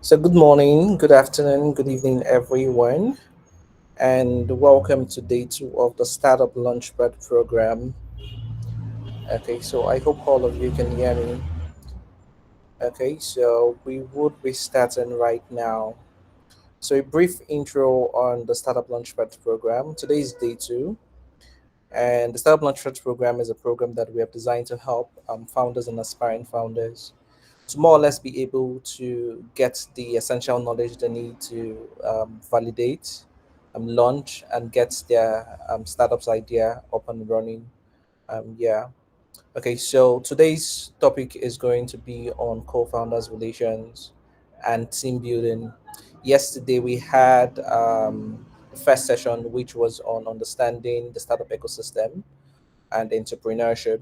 So, good morning, good afternoon, good evening, everyone, and welcome to day two of the Startup Launchpad Program. Okay, so I hope all of you can hear me. Okay, so we would be starting right now. So, a brief intro on the Startup Launchpad Program. Today is day two, and the Startup Launchpad Program is a program that we have designed to help founders and aspiring founders to more or less be able to get the essential knowledge they need to validate, launch, and get their startup's idea up and running. Yeah. Okay, so today's topic is going to be on co-founders relations and team building. Yesterday we had the first session, which was on understanding the startup ecosystem and entrepreneurship.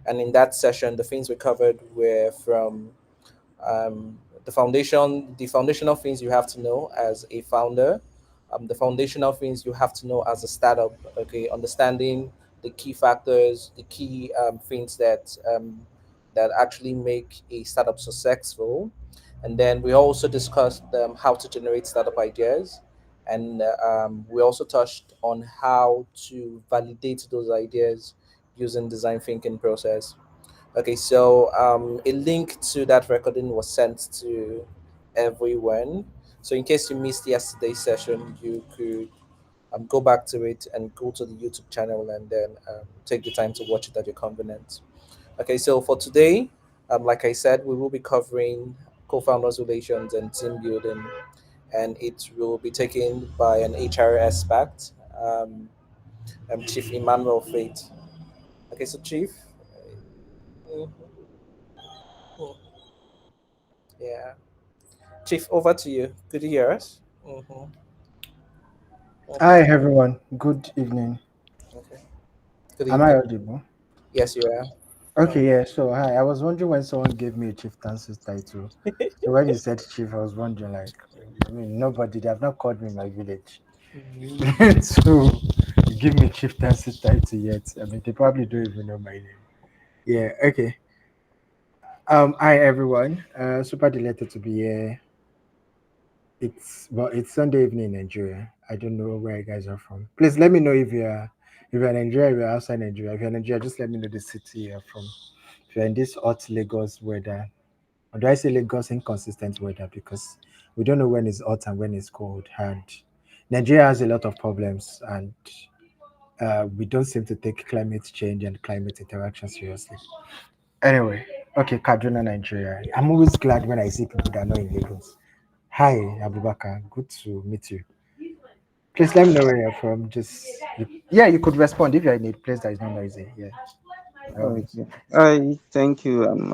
And in that session, the things we covered were from the foundational things you have to know as a founder, the foundational things you have to know as a startup. Okay, understanding the key factors, the key things that actually make a startup successful, and then we also discussed how to generate startup ideas, and we also touched on how to validate those ideas using design thinking process. Okay, so a link to that recording was sent to everyone. So in case you missed yesterday's session, you could go back to it and go to the YouTube channel and then take the time to watch it at your convenience. Okay, so for today, like I said, we will be covering co-founders relations and team building, and it will be taken by an HR expert, Chief Emmanuel Faith. Okay, so Chief, mhm, yeah. Chief, over to you. Could you hear us? Mm-hmm. Hi Okay. everyone, good evening. Okay. Good Am I evening. audible? Yes, you are. Okay, Mm. yeah, so hi. I was wondering when someone gave me a chieftaincy title. So when you said chief, I was wondering nobody, they have not called me in my village. So you give me chieftaincy title yet. They probably don't even know my name. Yeah, okay. Hi everyone. Super delighted to be here. It's Sunday evening in Nigeria. I don't know where you guys are from. Please let me know if you're in Nigeria, if you're outside Nigeria. If you're in Nigeria, just let me know the city you're from. If you're in this hot Lagos weather, or do I say Lagos inconsistent weather because we don't know when it's hot and when it's cold. And Nigeria has a lot of problems, and we don't seem to take climate change and climate interaction seriously. Anyway, okay, Kaduna, Nigeria. I'm always glad when I see people that are not in Lagos. Hi, Abubakar. Good to meet you. Please let me know where you're from. Yeah, you could respond if you're in a place that is not noisy. Yeah, by all means. Okay. Hi, thank you. I'm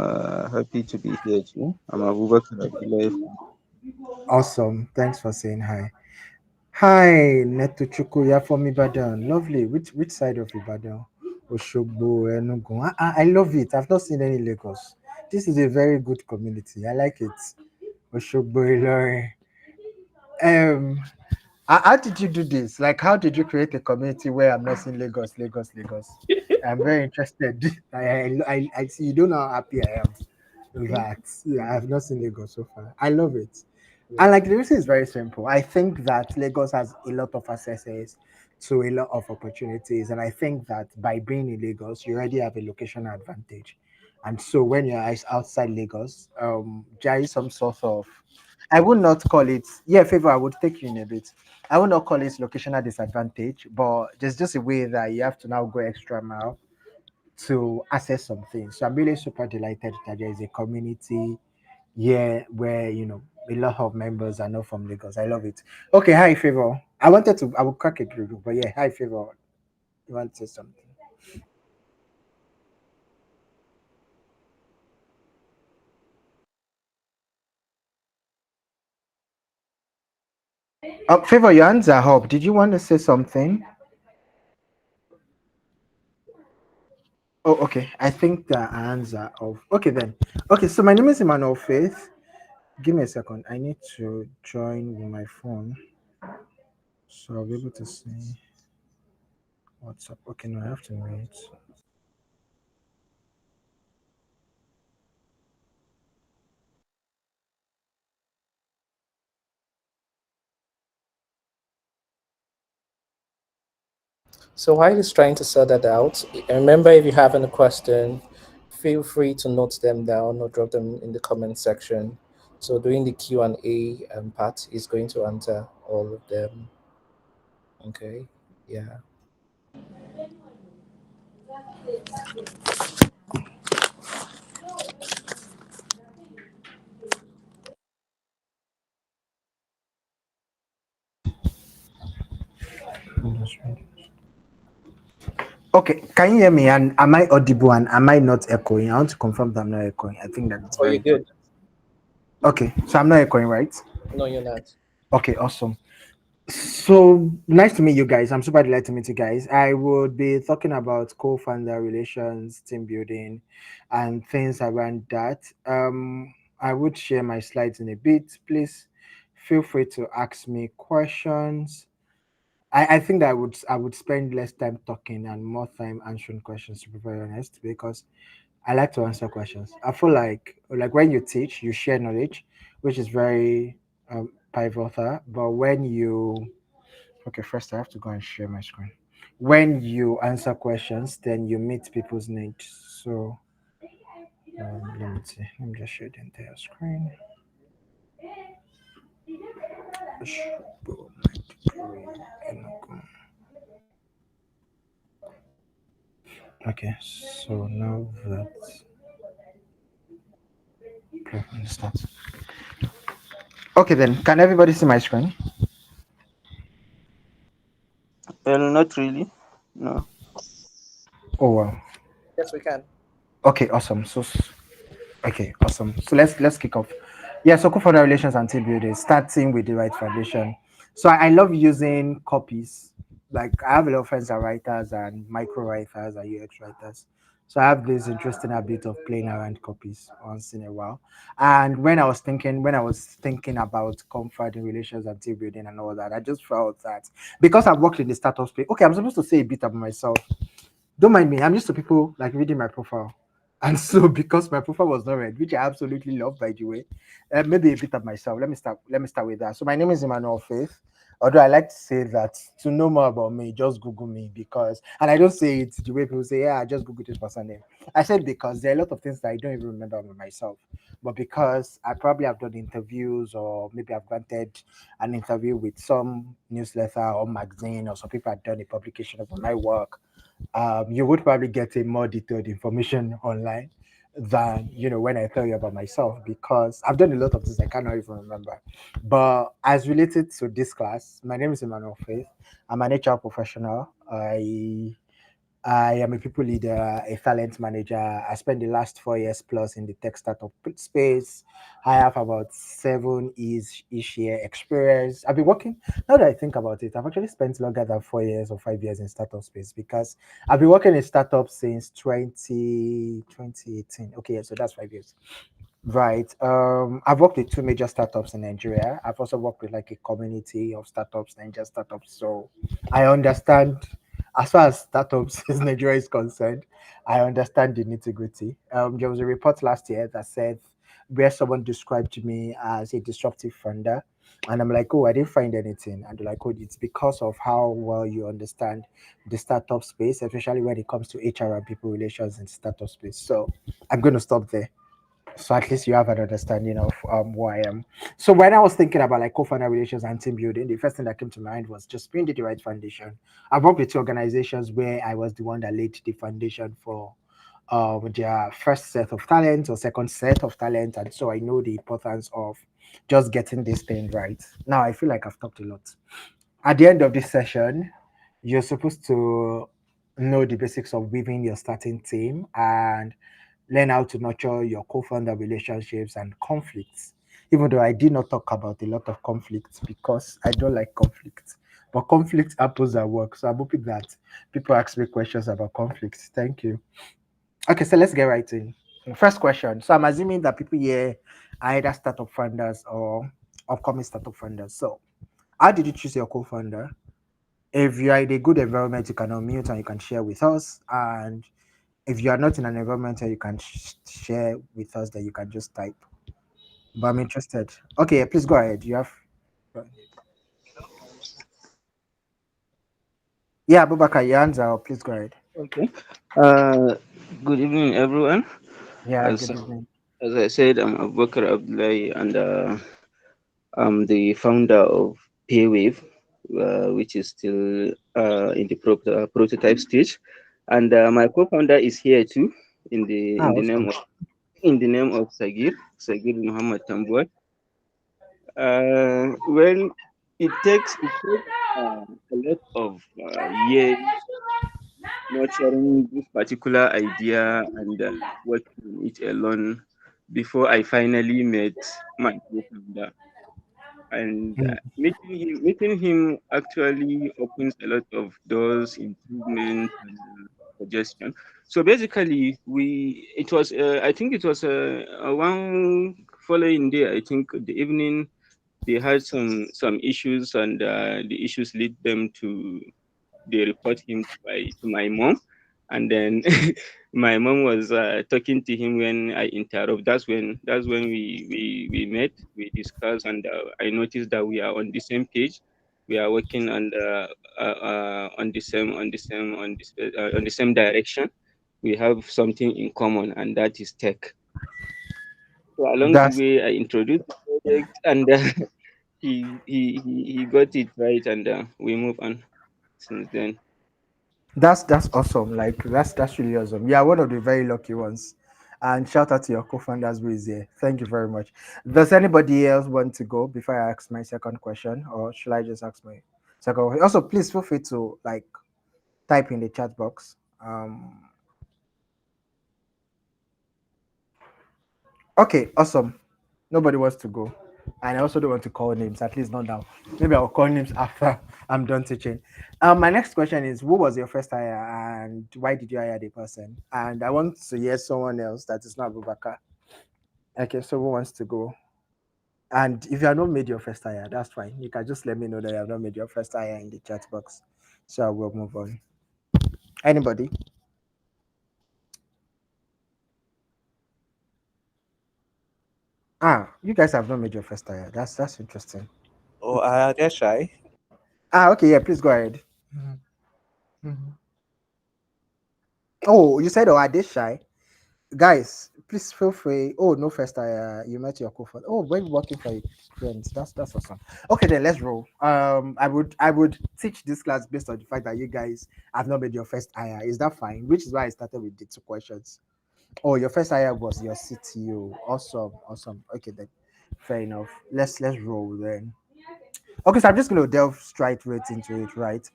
happy to be here too. I'm Abubakar Abdullahi. Awesome. Thanks for saying hi. Hi, Neto Chuku. You're from Ibadan. Lovely. Which side of Ibadan? Oshogbo, Enugu. I love it. I've not seen any Lagos. This is a very good community. I like it. Oshogbo, Ilorin. Um, how did you do this? Like, how did you create a community where I'm not seeing Lagos, Lagos, Lagos? I'm very interested. I see you don't know how happy I am that yeah, I have not seen Lagos so far. I love it. Yeah. And like the reason is very simple. I think that Lagos has a lot of accesses to a lot of opportunities. And I think that by being in Lagos, you already have a location advantage. And so when you're outside Lagos, there is some sort of I would not call it, yeah, favor, I would take you in a bit. I would not call it locational disadvantage, but there's just a way that you have to now go extra mile to access some things. So I'm really super delighted that there is a community here where, a lot of members are not from Lagos. I love it. Okay, hi, favor. I will crack it through, but yeah, hi, favor. You want to say something? Favor, your hands are up. Did you want to say something? Oh, okay. I think the hands are off. Okay, then. Okay, so my name is Emmanuel Faith. Give me a second. I need to join with my phone so I'll be able to see what's up. Okay, no, I have to wait. So while he's trying to sort that out, remember if you have any question, feel free to note them down or drop them in the comment section. So during the Q&A part, he's going to answer all of them. Okay, yeah. Okay, can you hear me? And am I audible and am I not echoing? I want to confirm that I'm not echoing. I think that it's Oh, very you're good. important. Okay, so I'm not echoing, right? No, you're not. Okay, awesome. So nice to meet you guys. I'm super delighted to meet you guys. I would be talking about co-founder relations, team building, and things around that. I would share my slides in a bit. Please feel free to ask me questions. I think that I would spend less time talking and more time answering questions, to be very honest, because I like to answer questions. I feel like when you teach, you share knowledge, which is very pivotal. But when you okay, first I have to go and share my screen. When you answer questions, then you meet people's needs. So let me see. Let me just share the entire screen. Okay, so now that okay, let's start. Okay, then can everybody see my screen? Well, not really. No. Oh wow. Yes, we can. Okay, awesome. Okay, awesome. So let's kick off. Yeah, so co-founder relations and team building, starting with the right foundation. So I love using copies. Like I have a lot of friends that are writers and micro writers and UX writers. So I have this interesting habit of playing around copies once in a while. And when I was thinking about comfort in relations and team building and all that, I just felt that because I've worked in the startup space, okay, I'm supposed to say a bit about myself. Don't mind me. I'm used to people like reading my profile. And so because my profile was not read, which I absolutely love by the way, maybe a bit of myself. Let me start with that. So my name is Emmanuel Faith. Although I like to say that to know more about me, just Google me because and I don't say it the way people say, yeah, I just Google this person name. I said because there are a lot of things that I don't even remember about myself. But because I probably have done interviews or maybe I've granted an interview with some newsletter or magazine or some people have done a publication of my work, you would probably get a more detailed information online than when I tell you about myself because I've done a lot of things I cannot even remember. But as related to this class, my name is Emmanuel Faith. I'm an HR professional. I am a people leader, a talent manager. I spent the last 4 years plus in the tech startup space. I have about 7 ish year experience. I've been working, now that I think about it, I've actually spent longer than 4 years or 5 years in startup space because I've been working in startups since 2018. Okay, so that's 5 years. Right. I've worked with two major startups in Nigeria. I've also worked with like a community of startups, Nigeria startups. So I understand, as far as startups in Nigeria is concerned, I understand the nitty gritty. There was a report last year that said where someone described me as a disruptive founder. And I'm like, oh, I didn't find anything. And they're like, oh, it's because of how well you understand the startup space, especially when it comes to HR and people relations in startup space. So I'm going to stop there so at least you have an understanding of who I am. So when I was thinking about like co-founder relations and team building, the first thing that came to mind was just building the right foundation. I've worked with two organizations where I was the one that laid the foundation for their first set of talent or second set of talent, and so I know the importance of just getting this thing right. Now I feel like I've talked a lot. At the end of this session, you're supposed to know the basics of weaving your starting team and learn how to nurture your co-founder relationships and conflicts. Even though I did not talk about a lot of conflicts because I don't like conflict, but conflict happens at work. So I'm hoping that people ask me questions about conflicts. Thank you. Okay, so let's get right in. First question. So I'm assuming that people here are either startup founders or upcoming startup founders. So how did you choose your co-founder? If you are in a good environment, you can unmute and you can share with us. And if you are not in an environment where you can share with us, that you can just type. But I'm interested. Okay, please go ahead. You have. Yeah, Abubakar, your hands are up. Please go ahead. Okay. Uh, Good evening, everyone. Yeah, As good evening. as I said, I'm Abubakar Abdullahi, and I'm the founder of Paywave, which is still in the prototype stage, and my co-founder is here too, in the Ah, in the name awesome. of Sagir Muhammad Tambuat. Well, it takes a lot of years nurturing this particular idea and working on it alone before I finally met my co-founder. And Mm, meeting him actually opens a lot of doors, improvement, and suggestion. So basically, I think it was a one following day. I think the evening they had some issues, and the issues lead them to they report him to my mom, and then my mom was talking to him when I interrupt. That's when we met, we discussed, and I noticed that we are on the same page. We are working on the same direction. We have something in common, and that is tech. So along the That's way, I introduced the project, and he got it right, and we move on since then. that's awesome. Like that's really awesome. Yeah, one of the very lucky ones. And shout out to your co-founders who is here. Thank you very much. Does anybody else want to go before I ask my second question, or should I just ask my second question? Also, please feel free to like type in the chat box. Okay, awesome. Nobody wants to go. And I also don't want to call names, at least not now. Maybe I'll call names after I'm done teaching. My next question is, who was your first hire and why did you hire the person? And I want to hear someone else that is not Abubakar. Okay, so who wants to go? And if you have not made your first hire, that's fine. You can just let me know that you have not made your first hire in the chat box. So I will move on. Anybody? Ah, you guys have not made your first hire. That's interesting. Oh, I guess shy. Ah, okay, yeah, please go ahead. Mhm, mhm. Oh, you said, oh, are they shy? Guys, please feel free. Oh, no, first you met your co-founder. Oh, when working for your friends. That's awesome. Okay, then let's roll. I would teach this class based on the fact that you guys have not made your first hire. Is that fine? Which is why I started with the two questions. Oh, your first hire was your CTO. Awesome, awesome. Okay, then fair enough. Let's roll then. Okay, so I'm just gonna delve straight right into it, right?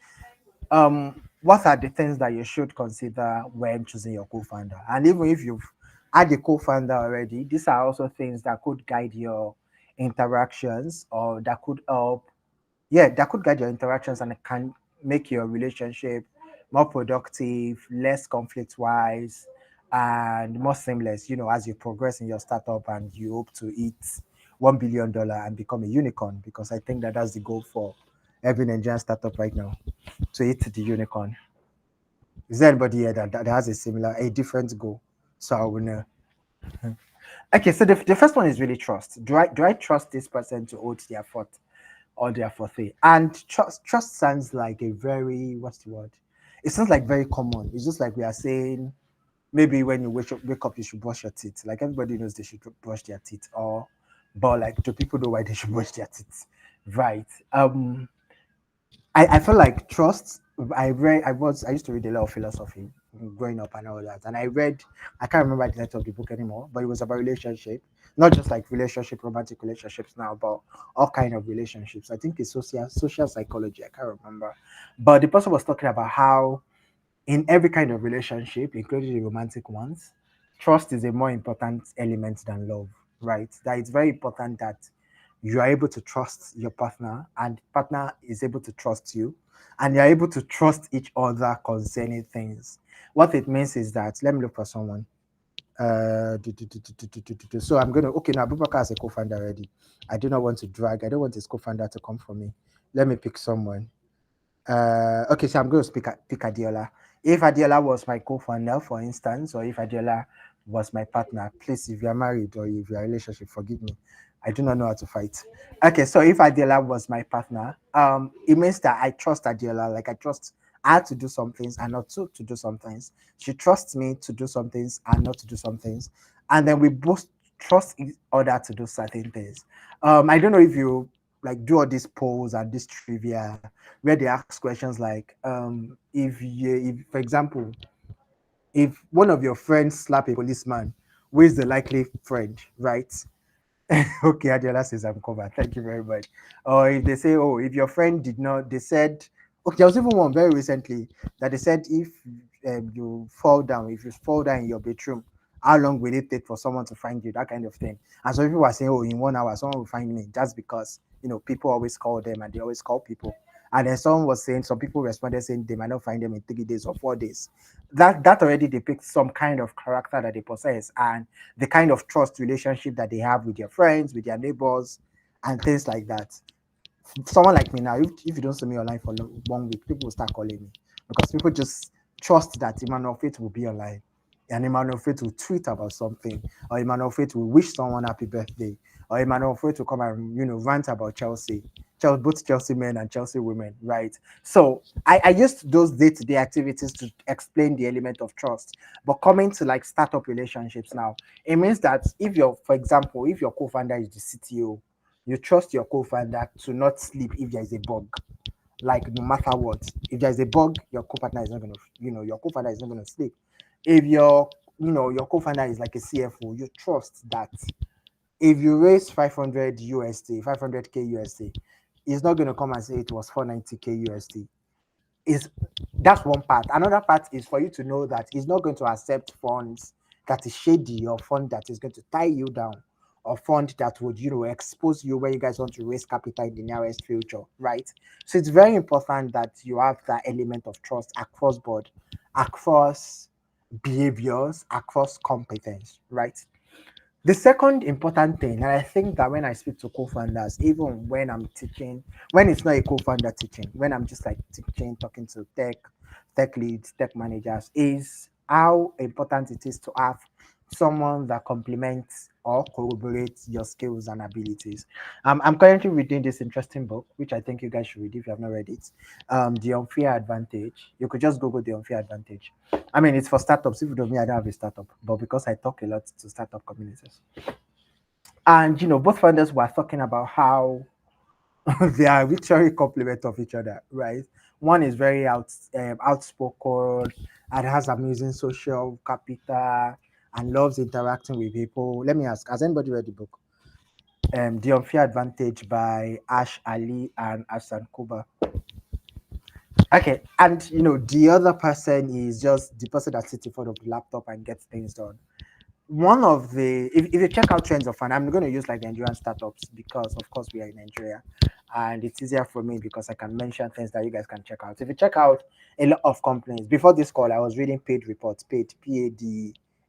What are the things that you should consider when choosing your co-founder? And even if you've had a co-founder already, these are also things that could guide your interactions or that could help, yeah, that could guide your interactions and it can make your relationship more productive, less conflict wise, and more seamless, as you progress in your startup and you hope to hit $1 billion and become a unicorn, because I think that that's the goal for every Nigerian startup right now, to hit the unicorn. Is there anybody here that has a different goal? So I will know. Okay, so the first one is really trust. Do I trust this person to hold their fort or their forte? And trust sounds like a very, what's the word? It sounds like very common. It's just like we are saying maybe when you wake up you should brush your teeth. Like everybody knows they should brush their teeth, or but like do people know why they should brush their teeth? Right. I feel like trust. I used to read a lot of philosophy growing up and all that, and I can't remember the title of the book anymore, but it was about relationship, not just like relationship, romantic relationships now, but all kind of relationships. I think it's social psychology. I can't remember, but the person was talking about how in every kind of relationship, including the romantic ones, trust is a more important element than love, right? That it's very important that you are able to trust your partner and partner is able to trust you and you're able to trust each other concerning things. What it means is that, let me look for someone. So I'm gonna, okay, now Abubakar as a co-founder already. I do not want to drag. I don't want his co-founder to come for me. Let me pick someone. Okay, so I'm going to pick Adiola. If Adiola was my co-founder, for instance, or if Adiola was my partner, please, if you are married or if you are in a relationship, forgive me. I do not know how to fight. Okay, so if Adiola was my partner, it means that I trust Adiola, like I trust I had to do some things and not to do some things. She trusts me to do some things and not to do some things. And then we both trust each other to do certain things. I don't know if you like do all these polls and this trivia where they ask questions like, if for example, if one of your friends slap a policeman, who is the likely friend, right? Okay, Adiola says I'm covered. Thank you very much. Or if they say, oh, if your friend did not, they said, okay, there was even one very recently that they said if you fall down, if you fall down in your bedroom, how long will it take for someone to find you? That kind of thing. And so people were saying, oh, in 1 hour, someone will find me just because, people always call them and they always call people. And then someone was saying, some people responded saying they might not find them in 3 days or 4 days. That already depicts some kind of character that they possess and the kind of trust relationship that they have with their friends, with their neighbors, and things like that. Someone like me now, if you don't see me online for 1 week, people will start calling me because people just trust that Emmanuel Faith will be online and Emmanuel Faith will tweet about something, or Emmanuel Faith will wish someone happy birthday, or Emmanuel Faith will come and rant about Chelsea. Both Chelsea men and Chelsea women, right? So I used those day-to-day activities to explain the element of trust. But coming to like startup relationships now, it means that if you're, for example, if your co-founder is the CTO, you trust your co-founder to not sleep if there is a bug. Like no matter what, if there's a bug, your co-partner is not gonna, your co-founder is not gonna sleep. If your co-founder is like a CFO, you trust that if you raise 500 USD, 500k USD, he's not gonna come and say it was 490k USD. Is That's one part. Another part is for you to know that he's not going to accept funds that is shady or fund that is going to tie you down or fund that would expose you when you guys want to raise capital in the nearest future, right? So it's very important that you have that element of trust across board, across behaviors, across competence, right? The second important thing, and I think that when I speak to co-founders, even when I'm teaching, when it's not a co-founder teaching, when I'm just like teaching, talking to tech leads, tech managers, is how important it is to have someone that complements or corroborates your skills and abilities. I'm currently reading this interesting book, which I think you guys should read if you have not read it. The Unfair Advantage. You could just Google the Unfair Advantage. I mean, it's for startups. If you don't me, I don't have a startup, but because I talk a lot to startup communities, and both founders were talking about how they are literally complement of each other, right? One is very outspoken and has amazing social capital and loves interacting with people. Let me ask: has anybody read the book? The Unfair Advantage by Ash Ali and Asan Kuba. Okay, and the other person is just the person that sits in front of the laptop and gets things done. One of the if you check out trends of fun, I'm going to use like Nigerian startups because of course we are in Nigeria and it's easier for me because I can mention things that you guys can check out. If you check out a lot of companies before this call, I was reading paid reports, PAD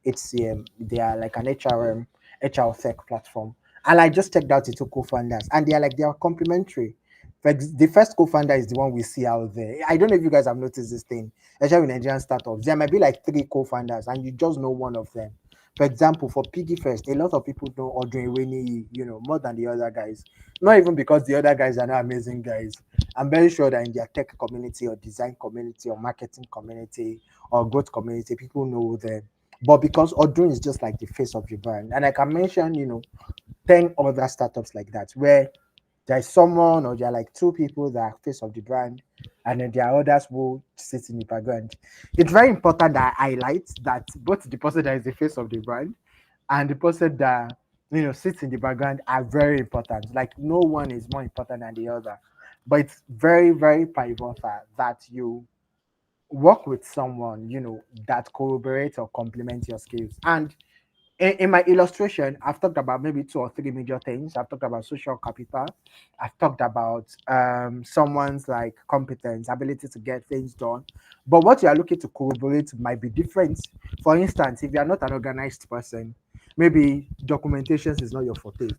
HCM. They are like an HR tech platform, and I just checked out the two co-founders and they are complementary. The first co-founder is the one we see out there. I don't know if you guys have noticed this thing, especially with Nigerian startups. There might be like three co-founders and you just know one of them. For example, for Piggy First, a lot of people know Audrey Winnie, more than the other guys. Not even because the other guys are not amazing guys. I'm very sure that in their tech community or design community or marketing community or growth community, people know them. But because Audrey is just like the face of the brand. And I can mention, 10 other startups like that where there's someone or there are like two people that are face of the brand and then there are others who sit in the background. It's very important that I highlight that both the person that is the face of the brand and the person that sits in the background are very important. Like no one is more important than the other. But it's very, very pivotal that you work with someone, that corroborates or complements your skills. And in my illustration, I've talked about maybe two or three major things. I've talked about social capital. I've talked about someone's like competence, ability to get things done. But what you are looking to corroborate might be different. For instance, if you are not an organized person, maybe documentation is not your forte.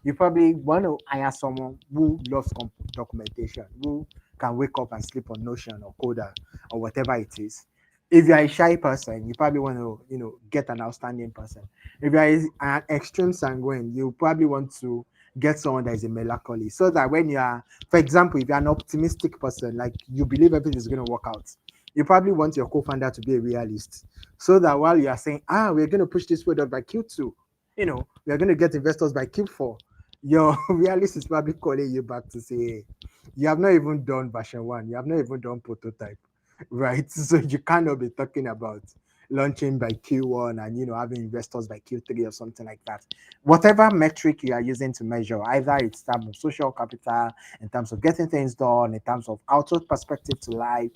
You probably want to hire someone who loves documentation, who can wake up and sleep on Notion or Coda or whatever it is. If you're a shy person, you probably want to, get an outstanding person. If you're an extreme sanguine, you probably want to get someone that is a melancholy. So that when you are, for example, if you're an optimistic person, like you believe everything is going to work out, You probably want your co-founder to be a realist, so that while you are saying, we're going to push this product by Q2, we are going to get investors by Q4, your realist is probably calling you back to say, hey, you have not even done version one, you have not even done prototype, right? So you cannot be talking about launching by Q1 and having investors by Q3 or something like that. Whatever metric you are using to measure, either it's terms of social capital, in terms of getting things done, in terms of outward perspective to life,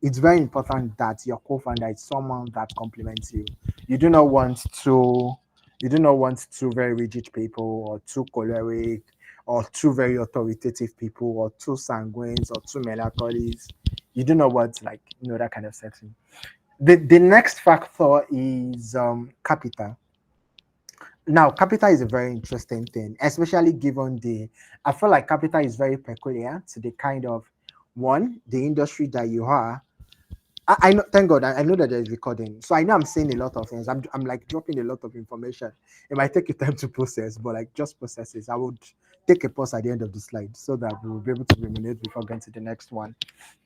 it's very important that your co-founder is someone that complements you. You do not want to you do not want two very rigid people, or two choleric, or two very authoritative people, or two sanguines, or two melancholies. You do not want, like, that kind of setting. The next factor is capital. Now, capital is a very interesting thing, especially given I feel like capital is very peculiar to the kind of the industry that you are. I know, thank God, I know that there is recording. So I know I'm saying a lot of things. I'm like dropping a lot of information. It might take you time to process, but like just processes. I would take a pause at the end of the slide so that we'll be able to ruminate before going to the next one.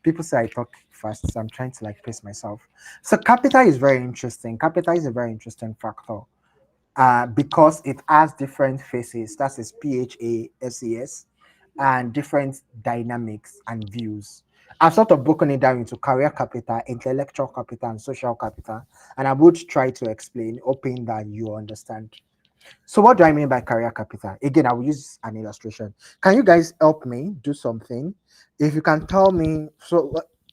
People say I talk fast, so I'm trying to like pace myself. So capital is very interesting. Capital is a very interesting factor because it has different phases. That is PHASES, and different dynamics and views. I've sort of broken it down into career capital, intellectual capital, and social capital. And I would try to explain, hoping that you understand. So, what do I mean by career capital? Again, I will use an illustration. Can you guys help me do something? If you can tell me, I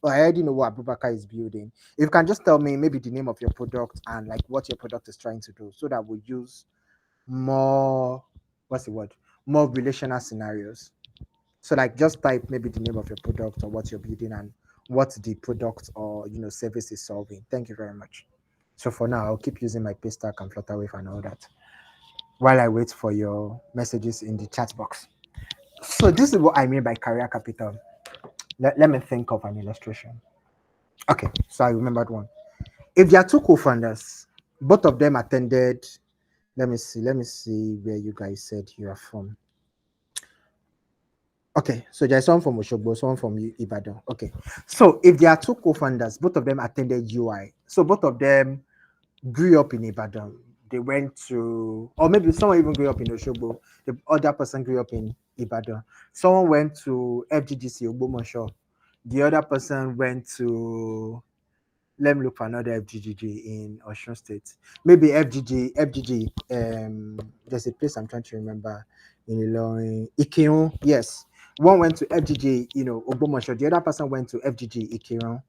already know what Abubakar is building. If you can just tell me maybe the name of your product and like what your product is trying to do, so that we use more, what's the word? More relational scenarios. So like just type maybe the name of your product or what you're building and what the product or service is solving. Thank you very much. So for now, I'll keep using my Paystack and Flutterwave and all that while I wait for your messages in the chat box. So this is what I mean by career capital. Let me think of an illustration. Okay, so I remembered one. If there are two co-founders, both of them attended. Let me see where you guys said you are from. Okay, so there's someone from Oshogbo, someone from Ibadan. Okay, so if there are two co-founders, both of them attended UI. So both of them grew up in Ibadan. They went to, or maybe someone even grew up in Oshogbo. The other person grew up in Ibadan. Someone went to FGGC Ogbomosho. The other person went to, let me look for another FGGG in Osun State. Maybe FGG. There's a place I'm trying to remember in Ilorin, Ikirun. Yes, one went to FGG, Ogbomosho. The other person went to FGG Ikirun,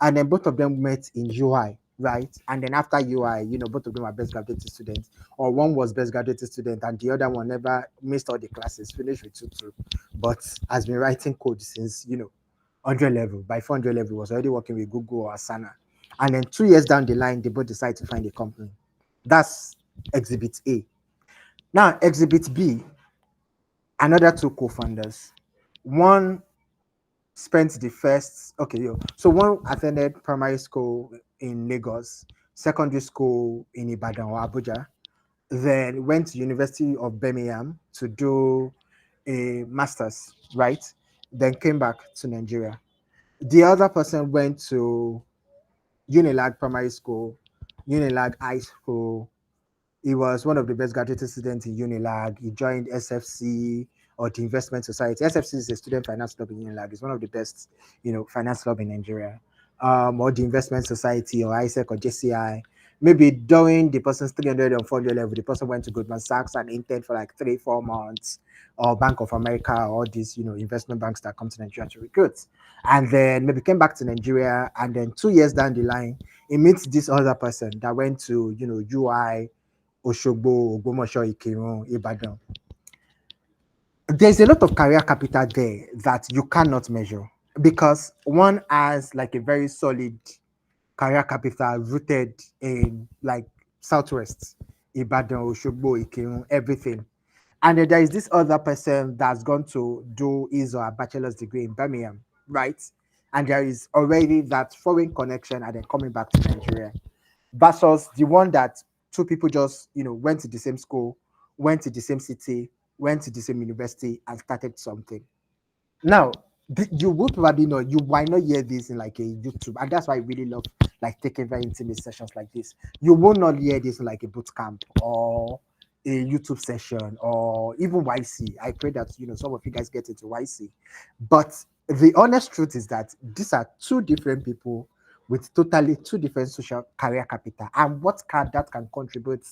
and then both of them met in UI, right? And then after UI, both of them are best graduated students, or one was best graduated student, and the other one never missed all the classes, finished with 2-2, but has been writing code since 100 level. By 400 level, was already working with Google or Asana. And then 2 years down the line, they both decide to find a company. That's exhibit A. Now, exhibit B, another two co-founders. One spent the first, okay, so one attended primary school in Lagos, secondary school in Ibadan or Abuja, then went to University of Birmingham to do a master's, right? Then came back to Nigeria. The other person went to Unilag Primary School, Unilag High School. He was one of the best graduate students in Unilag. He joined SFC, or the Investment Society. SFC is a student finance club in Unilag. It's one of the best, finance club in Nigeria. Or the Investment Society, or ISEC, or JCI. Maybe during the person's 300 or 400 level, the person went to Goldman Sachs and interned for like 3-4 months, or Bank of America, or all these, investment banks that come to Nigeria to recruit. And then maybe came back to Nigeria, and then 2 years down the line, he meets this other person that went to, UI, Oshogbo, Ogbomosho, Ikirun, Ibadan. There's a lot of career capital there that you cannot measure, because one has like a very solid career capital rooted in like Southwest, Ibadan, Oshogbo, Ikirun, everything. And then there is this other person that's going to do his or a bachelor's degree in Birmingham, right? And there is already that foreign connection and then coming back to Nigeria, versus the one that two people just, went to the same school, went to the same city, went to the same university and started something. Now, You will probably know, you might not hear this in like a YouTube, and that's why I really love like taking very intimate sessions like this. You will not hear this in like a boot camp or a YouTube session or even YC. I pray that some of you guys get into YC, but the honest truth is that these are two different people with totally two different social career capital, and what can that can contribute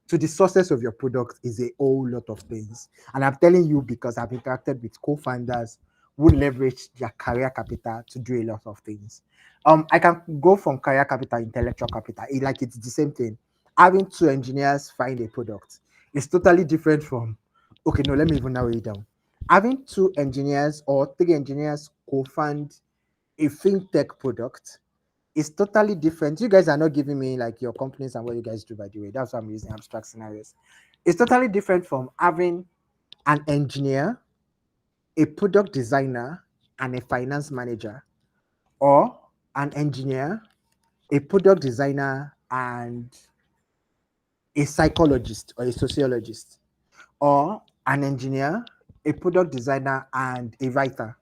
to the success of your product is a whole lot of things. And I'm telling you because I've interacted with co-founders who leverage their career capital to do a lot of things. I can go from career capital, intellectual capital. Like it's the same thing. Having two engineers find a product is totally different from. Okay, no, let me even narrow it down. Having two engineers or three engineers co-found a fintech product is totally different. You guys are not giving me like your companies and what you guys do, by the way. That's why I'm using abstract scenarios. It's totally different from having an engineer, a product designer, and a finance manager, or an engineer, a product designer, and a psychologist or a sociologist, or an engineer, a product designer, and a writer.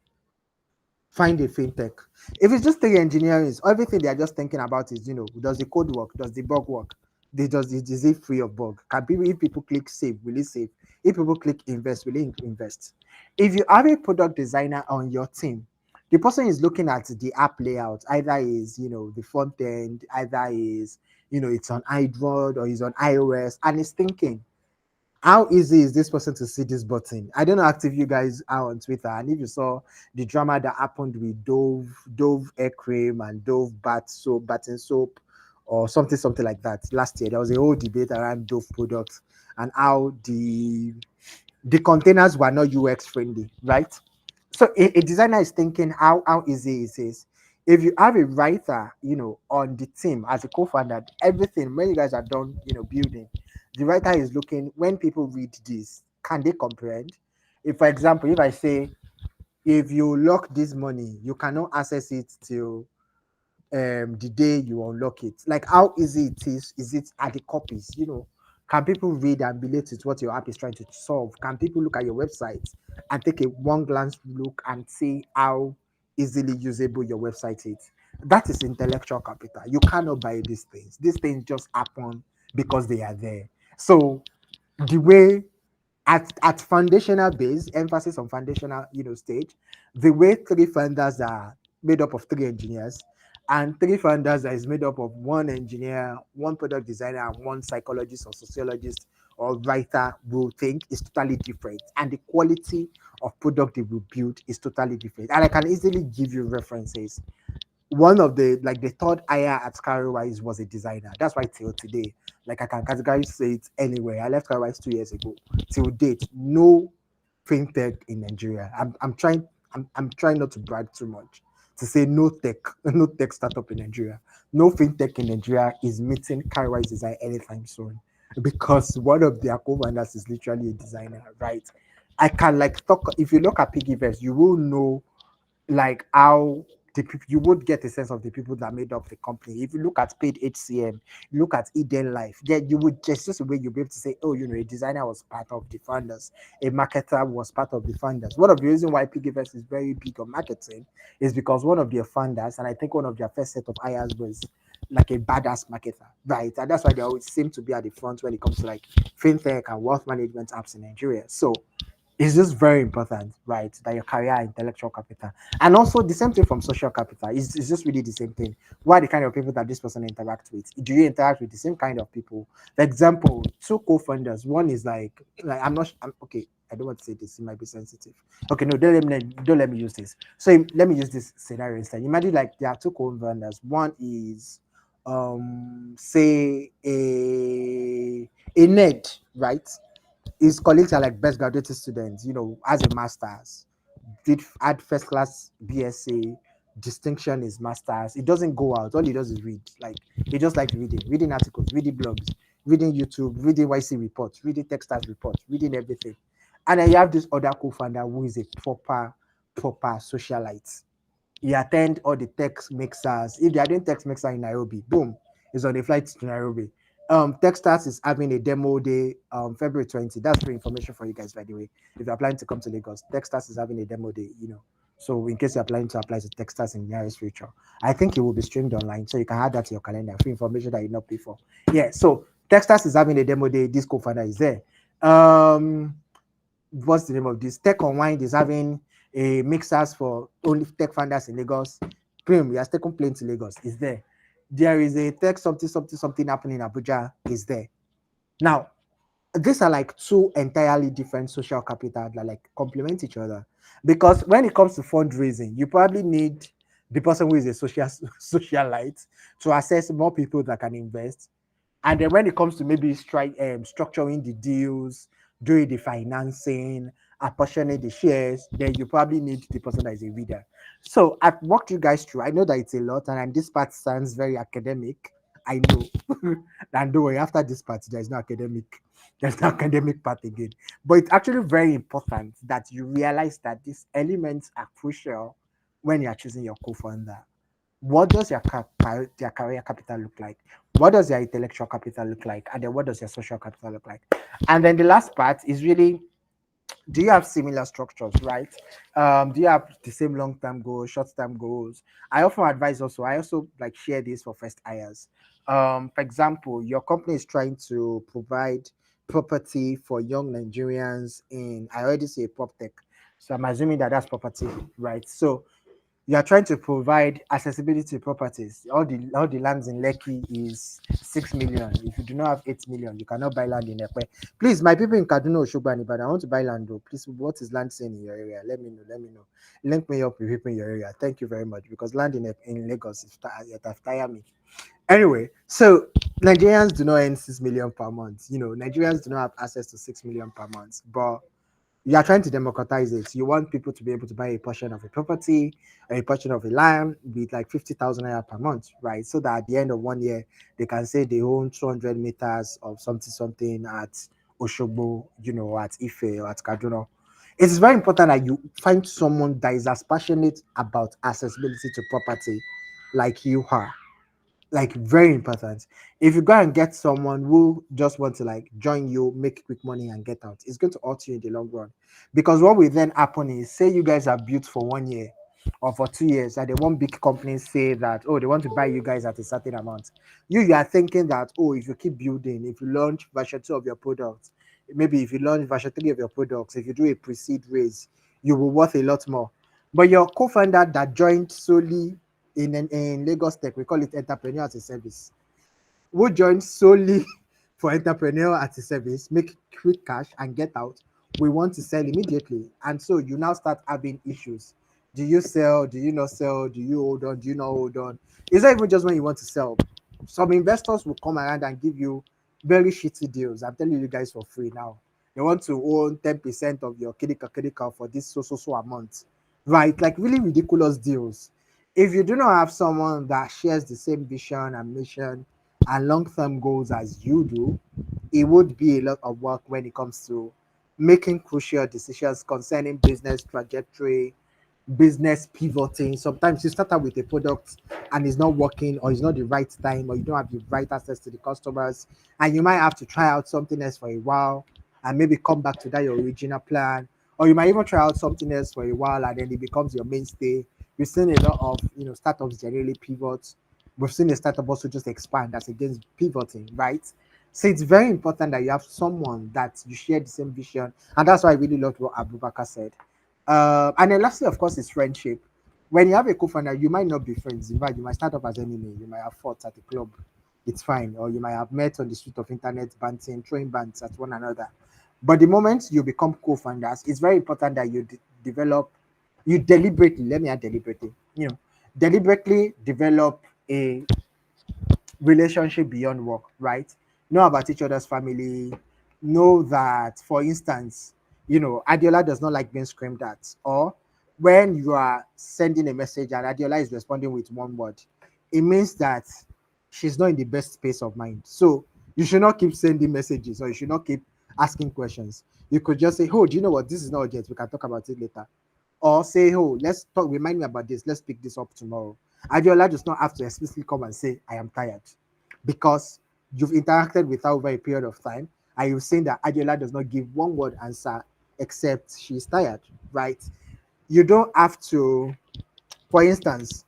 Find a fintech. If it's just three engineers, everything they are just thinking about is, does the code work? Does the bug work? Is it free of bug? Can people, if people click save, will it save? If people click invest, will it invest? If you have a product designer on your team, the person is looking at the app layout. Either is, the front end, either is, it's on Android or is on iOS, and is thinking, how easy is this person to see this button? I don't know active you guys are on Twitter, and if you saw the drama that happened with Dove air cream and Dove bathing soap, or something like that last year, there was a whole debate around Dove products and how the containers were not UX friendly, right? So a designer is thinking how easy it is. If you have a writer, on the team as a co-founder, everything when you guys are done, building, the writer is looking when people read this, can they comprehend? If, for example, if I say, if you lock this money, you cannot access it till the day you unlock it. Like how easy it is it at the copies? Can people read and relate to what your app is trying to solve? Can people look at your website and take a one glance look and see how easily usable your website is? That is intellectual capital. You cannot buy these things. These things just happen because they are there. So the way at foundational base, emphasis on foundational, stage, the way three founders are made up of three engineers, and three founders that is made up of one engineer, one product designer, and one psychologist or sociologist or writer will think is totally different. And the quality of product they will build is totally different. And I can easily give you references. One of the third hire at Carrywise was a designer. That's why till today, like I can categorically say it anywhere. I left Carrywise 2 years ago. Till date, no fintech in Nigeria. I'm trying not to brag too much to say no tech, no tech startup in Nigeria. No fintech in Nigeria is meeting Carrywise design anytime soon because one of their co-founders is literally a designer, right? I can like talk if you look at Piggyverse, you will know like how the people you would get a sense of the people that made up the company. If you look at paid HCM, you look at Eden Life, then you would just a way you'll be able to say, oh, a designer was part of the founders, a marketer was part of the founders. One of the reasons why Piggyverse is very big on marketing is because one of their founders, and I think one of their first set of hires was like a badass marketer, right? And that's why they always seem to be at the front when it comes to like fintech and wealth management apps in Nigeria. So it's just very important, right? That your career intellectual capital. And also the same thing from social capital. It's just really the same thing. What are the kind of people that this person interacts with? Do you interact with the same kind of people? For example, two co-founders. One is like I'm okay. I don't want to say this, it might be sensitive. Okay, no, don't let me use this. So let me use this scenario instead. Imagine like there are two co-founders. One is say a nerd, right? His colleagues are like best graduated students, as a master's, did had first class BSc, distinction is masters. It doesn't go out. All he does is read. Like he just likes reading articles, reading blogs, reading YouTube, reading YC reports, reading Techstars reports, reading everything. And then you have this other co-founder who is a proper socialite. He attend all the tech mixers. If they are doing tech mixer in Nairobi, boom, he's on a flight to Nairobi. Techstars is having a demo day February 20. That's free information for you guys, by the way. If you're planning to come to Lagos, Techstars is having a demo day, So in case you're planning to apply to Texas in the nearest future, I think it will be streamed online. So you can add that to your calendar for information that you not pay for. Yeah. So Texas is having a demo day. This co-founder is there. Um, what's the name of this? Tech Unwind is having a mixers for only tech founders in Lagos. Prim, we are taking plane to Lagos. Is there? There is a tech something happening in Abuja. Is there? Now, these are like two entirely different social capital that like complement each other. Because when it comes to fundraising, you probably need the person who is a social socialite to access more people that can invest. And then when it comes to maybe structuring the deals, doing the financing, apportioning the shares, then you probably need the person that is a reader. So I've walked you guys through. I know that it's a lot, and this part sounds very academic. I know. And don't worry, after this part, there's no academic part again. But it's actually very important that you realize that these elements are crucial when you are choosing your co-founder. What does their career capital look like? What does their intellectual capital look like? And then what does their social capital look like? And then the last part is really, do you have similar structures, right? Do you have the same long-term goals, short-term goals? I often advise also, I also like share this for first hires. For example, your company is trying to provide property for young Nigerians in, I already say prop tech. So I'm assuming that that's property, right? So you are trying to provide accessibility properties. All the lands in Lekki is 6 million. If you do not have 8 million, you cannot buy land in Ekpe. Please, my people in Kaduna, Oshogbo, and Ibadan, I want to buy land though. Please, what is land saying in your area? Let me know. Let me know. Link me up with people in your area. Thank you very much because land in Lagos is it have tired me. Anyway, so Nigerians do not earn 6 million per month. Nigerians do not have access to 6 million per month, but you are trying to democratize it. You want people to be able to buy a portion of a property, a portion of a land with like 50,000 naira per month, right? So that at the end of 1 year, they can say they own 200 meters of something at Oshogbo, at Ife or at Kaduna. It is very important that you find someone that is as passionate about accessibility to property like you are, like very important. If you go and get someone who just want to like join you, make quick money and get out, it's going to hurt you in the long run. Because what will then happen is, say you guys are built for 1 year or for 2 years, and they want big companies say that, oh, they want to buy you guys at a certain amount. You are thinking that, oh, if you keep building, if you launch version 2 of your products, maybe if you launch version 3 of your products, if you do a pre-seed raise, you will worth a lot more. But your co-founder that joined solely in Lagos Tech, we call it entrepreneur as a service, who join solely for entrepreneur as a service, make quick cash and get out. We want to sell immediately. And so you now start having issues. Do you sell? Do you not sell? Do you hold on? Do you not hold on? It's not even just when you want to sell. Some investors will come around and give you very shitty deals. I'm telling you guys for free now. They want to own 10% of your critical for this so amount. Right? Like really ridiculous deals. If you do not have someone that shares the same vision and mission and long-term goals as you do, it would be a lot of work when it comes to making crucial decisions concerning business trajectory, business pivoting. Sometimes you start out with a product and it's not working, or it's not the right time, or you don't have the right access to the customers, and you might have to try out something else for a while and maybe come back to that your original plan. Or you might even try out something else for a while and then it becomes your mainstay. We've seen a lot of startups generally pivot. We've seen a startup also just expand as against pivoting, right? So it's very important that you have someone that you share the same vision. And that's why I really loved what Abubakar said. And then lastly, of course, is friendship. When you have a co-founder, you might not be friends. In fact, you might start off as enemy. You might have fought at the club. It's fine. Or you might have met on the street of internet, banting, throwing bants at one another. But the moment you become co-founders, it's very important that you deliberately, let me add deliberately, deliberately develop a relationship beyond work, right? Know about each other's family. Know that, for instance, Adiola does not like being screamed at. Or when you are sending a message and Adiola is responding with one word, it means that she's not in the best space of mind. So you should not keep sending messages, or you should not keep asking questions. You could just say, oh, do you know what? This is not urgent. We can talk about it later. Or say, oh, let's talk, remind me about this. Let's pick this up tomorrow. Adiola does not have to explicitly come and say, I am tired, because you've interacted with her over a period of time and you've seen that Adiola does not give one word answer except she's tired, right? You don't have to, for instance,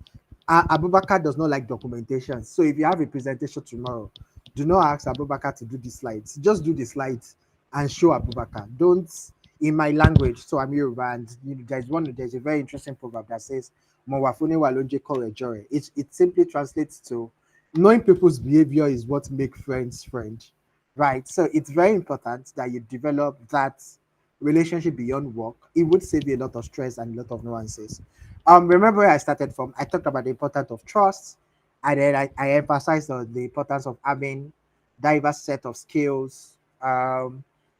Abubakar does not like documentation. So if you have a presentation tomorrow, do not ask Abubakar to do the slides. Just do the slides and show Abubakar. Don't, in my language, so I'm Yoruba, and there's a very interesting proverb that says, "Mowafune walonje korejore." It simply translates to, knowing people's behavior is what makes friends friend, right? So it's very important that you develop that relationship beyond work. It would save you a lot of stress and a lot of nuances. Remember where I started from? I talked about the importance of trust, and then I emphasized on the importance of having diverse set of skills,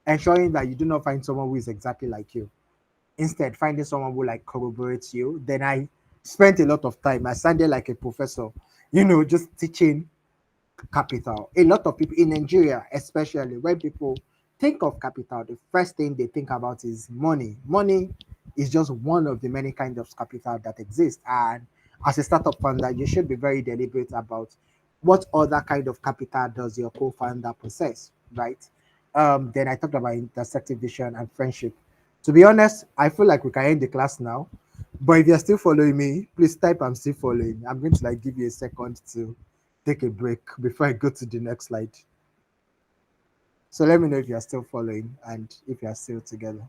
ensuring that you do not find someone who is exactly like you. Instead, finding someone who like corroborates you. Then I spent a lot of time. I sounded like a professor, just teaching capital. A lot of people in Nigeria, especially when people think of capital, the first thing they think about is money. Money is just one of the many kinds of capital that exist. And as a startup founder, you should be very deliberate about what other kind of capital does your co-founder possess, right? Then I talked about intersective vision and friendship. To be honest, I feel like we can end the class now. But if you're still following me, please type I'm still following. I'm going to like give you a second to take a break before I go to the next slide. So let me know if you're still following and if you're still together.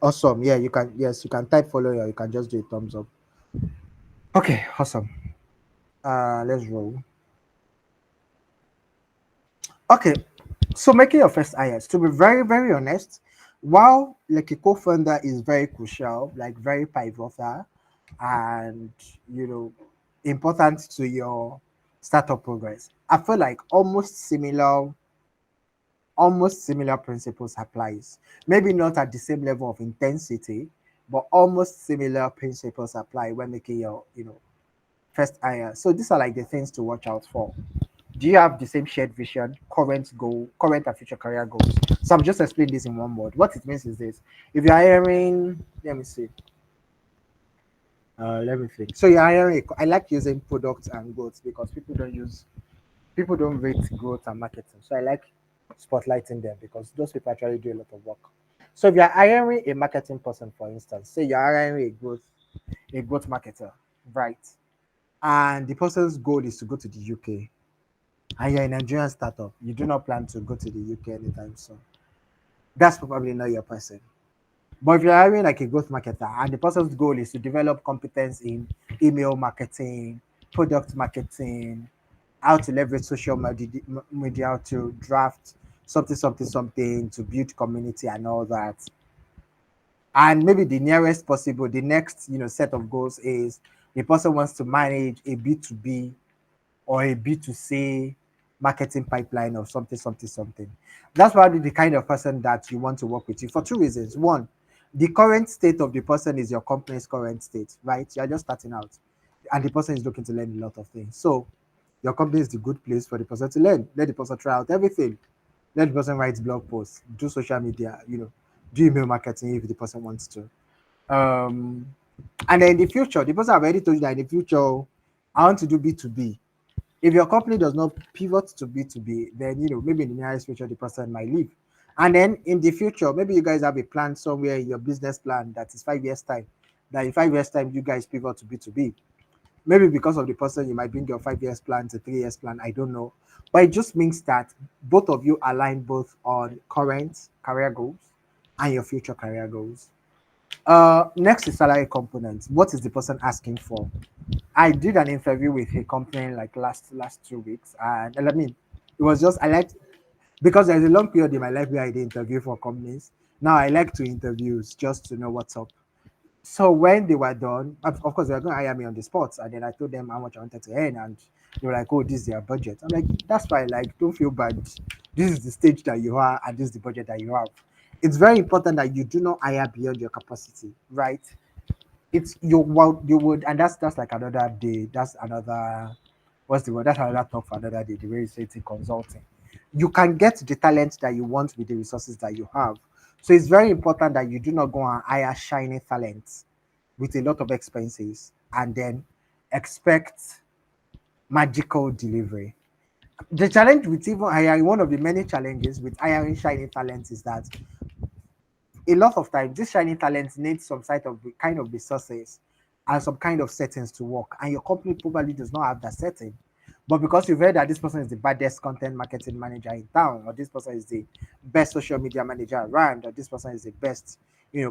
Awesome. Yeah, you can. Yes, you can type follow or you can just do a thumbs up. Okay, awesome. Let's roll. Okay, so making your first hires. To be very, very honest, while like a co-founder is very crucial, like very pivotal, and you know, important to your startup progress, I feel like almost similar principles applies. Maybe not at the same level of intensity, but almost similar principles apply when making your first hire. So these are like the things to watch out for. Do you have the same shared vision, current and future career goals? So I'm just explaining this in one word. What it means is this: if you're hiring, let me see, let me think. So you're hiring. I like using products and growth because people don't rate growth and marketing. So I like spotlighting them because those people actually do a lot of work. So if you're hiring a marketing person, for instance, say you're hiring a growth marketer, right? And the person's goal is to go to the UK, and you're a Nigerian startup, you do not plan to go to the UK anytime soon. That's probably not your person. But if you're hiring like a growth marketer and the person's goal is to develop competence in email marketing, product marketing, how to leverage social media to draft something, something, something to build community and all that. And maybe the nearest possible, the next set of goals is the person wants to manage a B2B or a B2C marketing pipeline or something, something, something. That's probably the kind of person that you want to work with you for two reasons. One, the current state of the person is your company's current state, right? You're just starting out, and the person is looking to learn a lot of things. So, your company is the good place for the person to learn. Let the person try out everything. Let the person write blog posts, do social media, do email marketing if the person wants to. Um, and then in the future, the person have already told you that in the future, I want to do B2B. If your company does not pivot to B2B, then maybe in the nearest future the person might leave. And then in the future, maybe you guys have a plan somewhere in your business plan that is 5 years time. That in 5 years time you guys pivot to B2B. Maybe because of the person, you might bring your 5 years plan to 3 years plan. I don't know, but it just means that both of you align both on current career goals and your future career goals. Next is salary component. What is the person asking for? I did an interview with a company like last 2 weeks, and I mean, it was just I like because there's a long period in my life where I did interview for companies. Now I like to interviews just to know what's up. So when they were done, of course they were going to hire me on the spot, and then I told them how much I wanted to earn, and they were like, "Oh, this is their budget." I'm like, "That's fine. Like, don't feel bad. This is the stage that you are, and this is the budget that you have." It's very important that you do not hire beyond your capacity, right? It's you would, and that's like another day. That's another what's the word? That's another talk for another day. The way you say it in consulting, you can get the talent that you want with the resources that you have. So it's very important that you do not go and hire shiny talents with a lot of expenses and then expect magical delivery. The challenge with even hiring, one of the many challenges with hiring shiny talents is that a lot of times this shiny talent needs some sort of kind of resources and some kind of settings to work, and your company probably does not have that setting. But because you've heard that this person is the baddest content marketing manager in town, or this person is the best social media manager around, or this person is the best,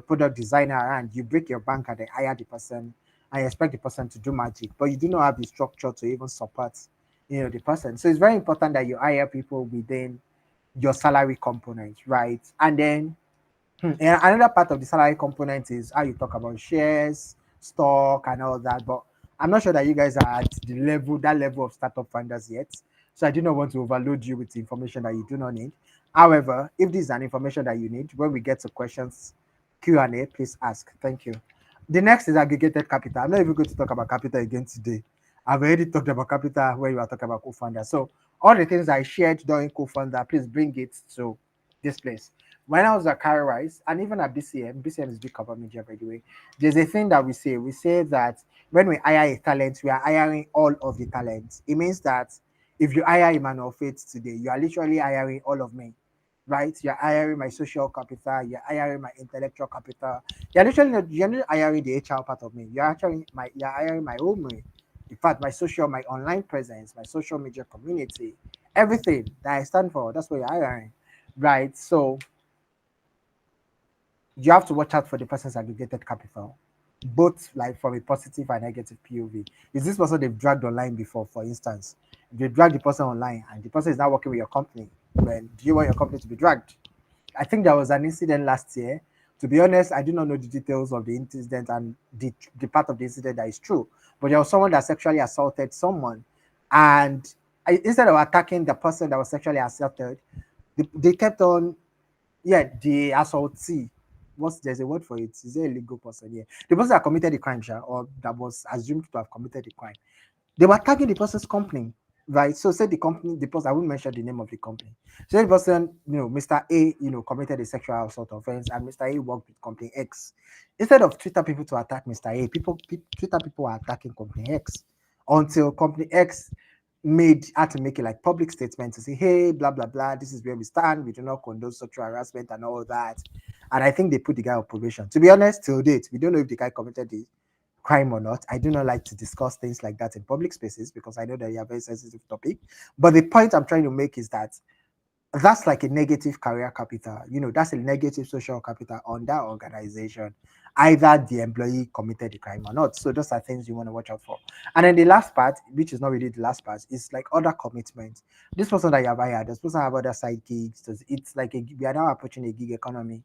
product designer around, you break your bank and then hire the person and you expect the person to do magic, but you do not have the structure to even support, the person. So it's very important that you hire people within your salary component, right? And then and another part of the salary component is how you talk about shares, stock, and all that. But I'm not sure that you guys are at that level of startup founders yet. So I do not want to overload you with information that you do not need. However, if this is an information that you need, when we get to questions Q&A, please ask. Thank you. The next is aggregated capital. I'm not even going to talk about capital again today. I've already talked about capital when you are talking about co-founder. So all the things I shared during co-founder, please bring it to this place. When I was at Carrawise and even at BCM is big cover media by the way, there's a thing that we say. We say that when we hire a talent, we are hiring all of the talents. It means that if you hire Emmanuel Faith today, you are literally hiring all of me, right? You're hiring my social capital, you're hiring my intellectual capital. You're not hiring the HR part of me. You're hiring my own me. In fact, my online presence, my social media community, everything that I stand for, that's what you're hiring. Right. So you have to watch out for the person's aggregated capital, both like from a positive and negative POV. Is this person they've dragged online before, for instance? If they drag the person online and the person is now working with your company, well, do you want your company to be dragged? I think there was an incident last year. To be honest, I do not know the details of the incident and the part of the incident that is true. But there was someone that sexually assaulted someone, and instead of attacking the person that was sexually assaulted, they kept on, yeah, the assaultee. There's a word for it? Is there a legal person? Yeah, the person that committed the crime, sha, or that was assumed to have committed the crime. They were tagging the person's company, right? So say the company, the person, I won't mention the name of the company. So the person, Mr. A, committed a sexual assault offense, and Mr. A worked with company X. Instead of Twitter people to attack Mr. A, Twitter people are attacking company X until company X had to make it like public statement to say, hey, blah blah blah, this is where we stand. We do not condone sexual harassment and all that. And I think they put the guy on probation. To be honest, till date, we don't know if the guy committed the crime or not. I do not like to discuss things like that in public spaces because I know that you are very sensitive topic. But the point I'm trying to make is that that's like a negative career capital. That's a negative social capital on that organization. Either the employee committed the crime or not. So those are things you want to watch out for. And then the last part, which is not really the last part, is like other commitments. This person that you have hired, this person have other side gigs. So it's like we are now approaching a gig economy.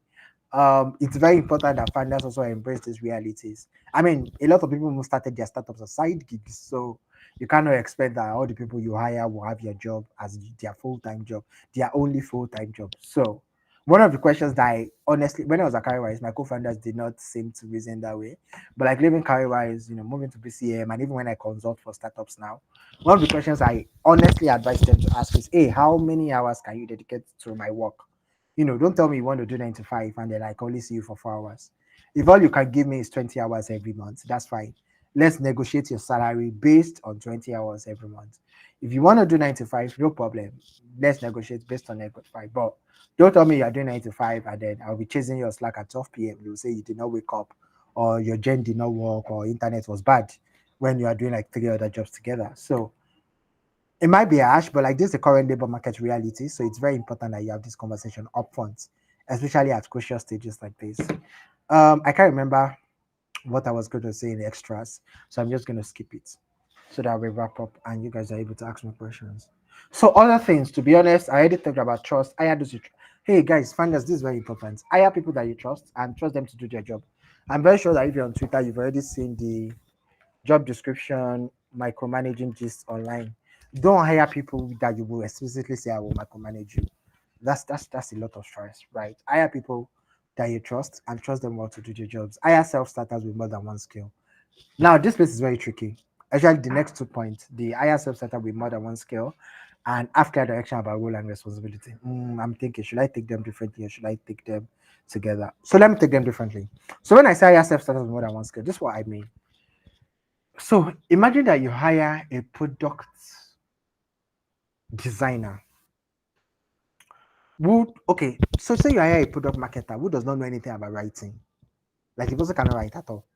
It's very important that founders also embrace these realities. I mean, a lot of people who started their startups as side gigs, so you cannot expect that all the people you hire will have your job as their full-time job, their only full-time job. So one of the questions that I honestly, when I was at Carrywise, my co-founders did not seem to reason that way. But like leaving Carrywise, moving to BCM, and even when I consult for startups now, one of the questions I honestly advise them to ask is, hey, how many hours can you dedicate to my work? Don't tell me you want to do 9 to 5 and then like only see you for 4 hours. If all you can give me is 20 hours every month, that's fine. Let's negotiate your salary based on 20 hours every month. If you want to do 9 to 5, no problem. Let's negotiate based on 9 to 5. But don't tell me you're doing 9 to 5 and then I'll be chasing your slack at 12 p.m. You'll say you did not wake up or your gen did not work or internet was bad when you are doing like 3 other jobs together. So it might be harsh, but like this is the current labor market reality. So it's very important that you have this conversation upfront, especially at crucial stages like this. I can't remember what I was going to say in the extras, so I'm just going to skip it so that we wrap up and you guys are able to ask more questions. So other things, to be honest, I already talked about trust. I had this. Hey guys, founders, this is very important. Hire people that you trust and trust them to do their job. I'm very sure that if you're on Twitter, you've already seen the job description, micromanaging gist online. Don't hire people that you will explicitly say I will micromanage you. That's a lot of stress, right? Hire people that you trust and trust them well to do their jobs. Hire self-starters with more than one skill. Now, this place is very tricky. Actually, the next 2 points, the hire self-starter with more than one skill and after direction about role and responsibility. I'm thinking, should I take them differently or should I take them together? So let me take them differently. So when I say hire self-starters with more than one skill, this is what I mean. So imagine that you hire a product designer. Who, okay, so say you hire a product marketer who does not know anything about writing. Like the person cannot write at all.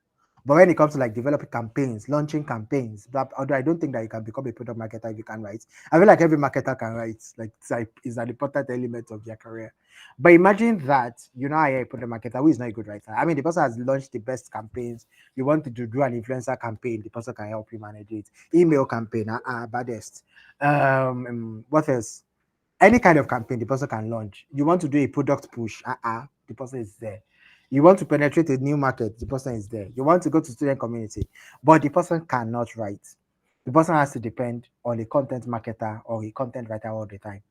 But when it comes to like developing campaigns, launching campaigns, although I don't think that you can become a product marketer if you can write. I feel like every marketer can write. Like it's an important element of their career. But imagine that you now hire a product marketer who is not a good writer. I mean, the person has launched the best campaigns. You want to do an influencer campaign, the person can help you manage it. Email campaign, baddest. What else? Any kind of campaign the person can launch. You want to do a product push, the person is there. You want to penetrate a new market, the person is there. You want to go to student community, but the person cannot write. The person has to depend on a content marketer or a content writer all the time.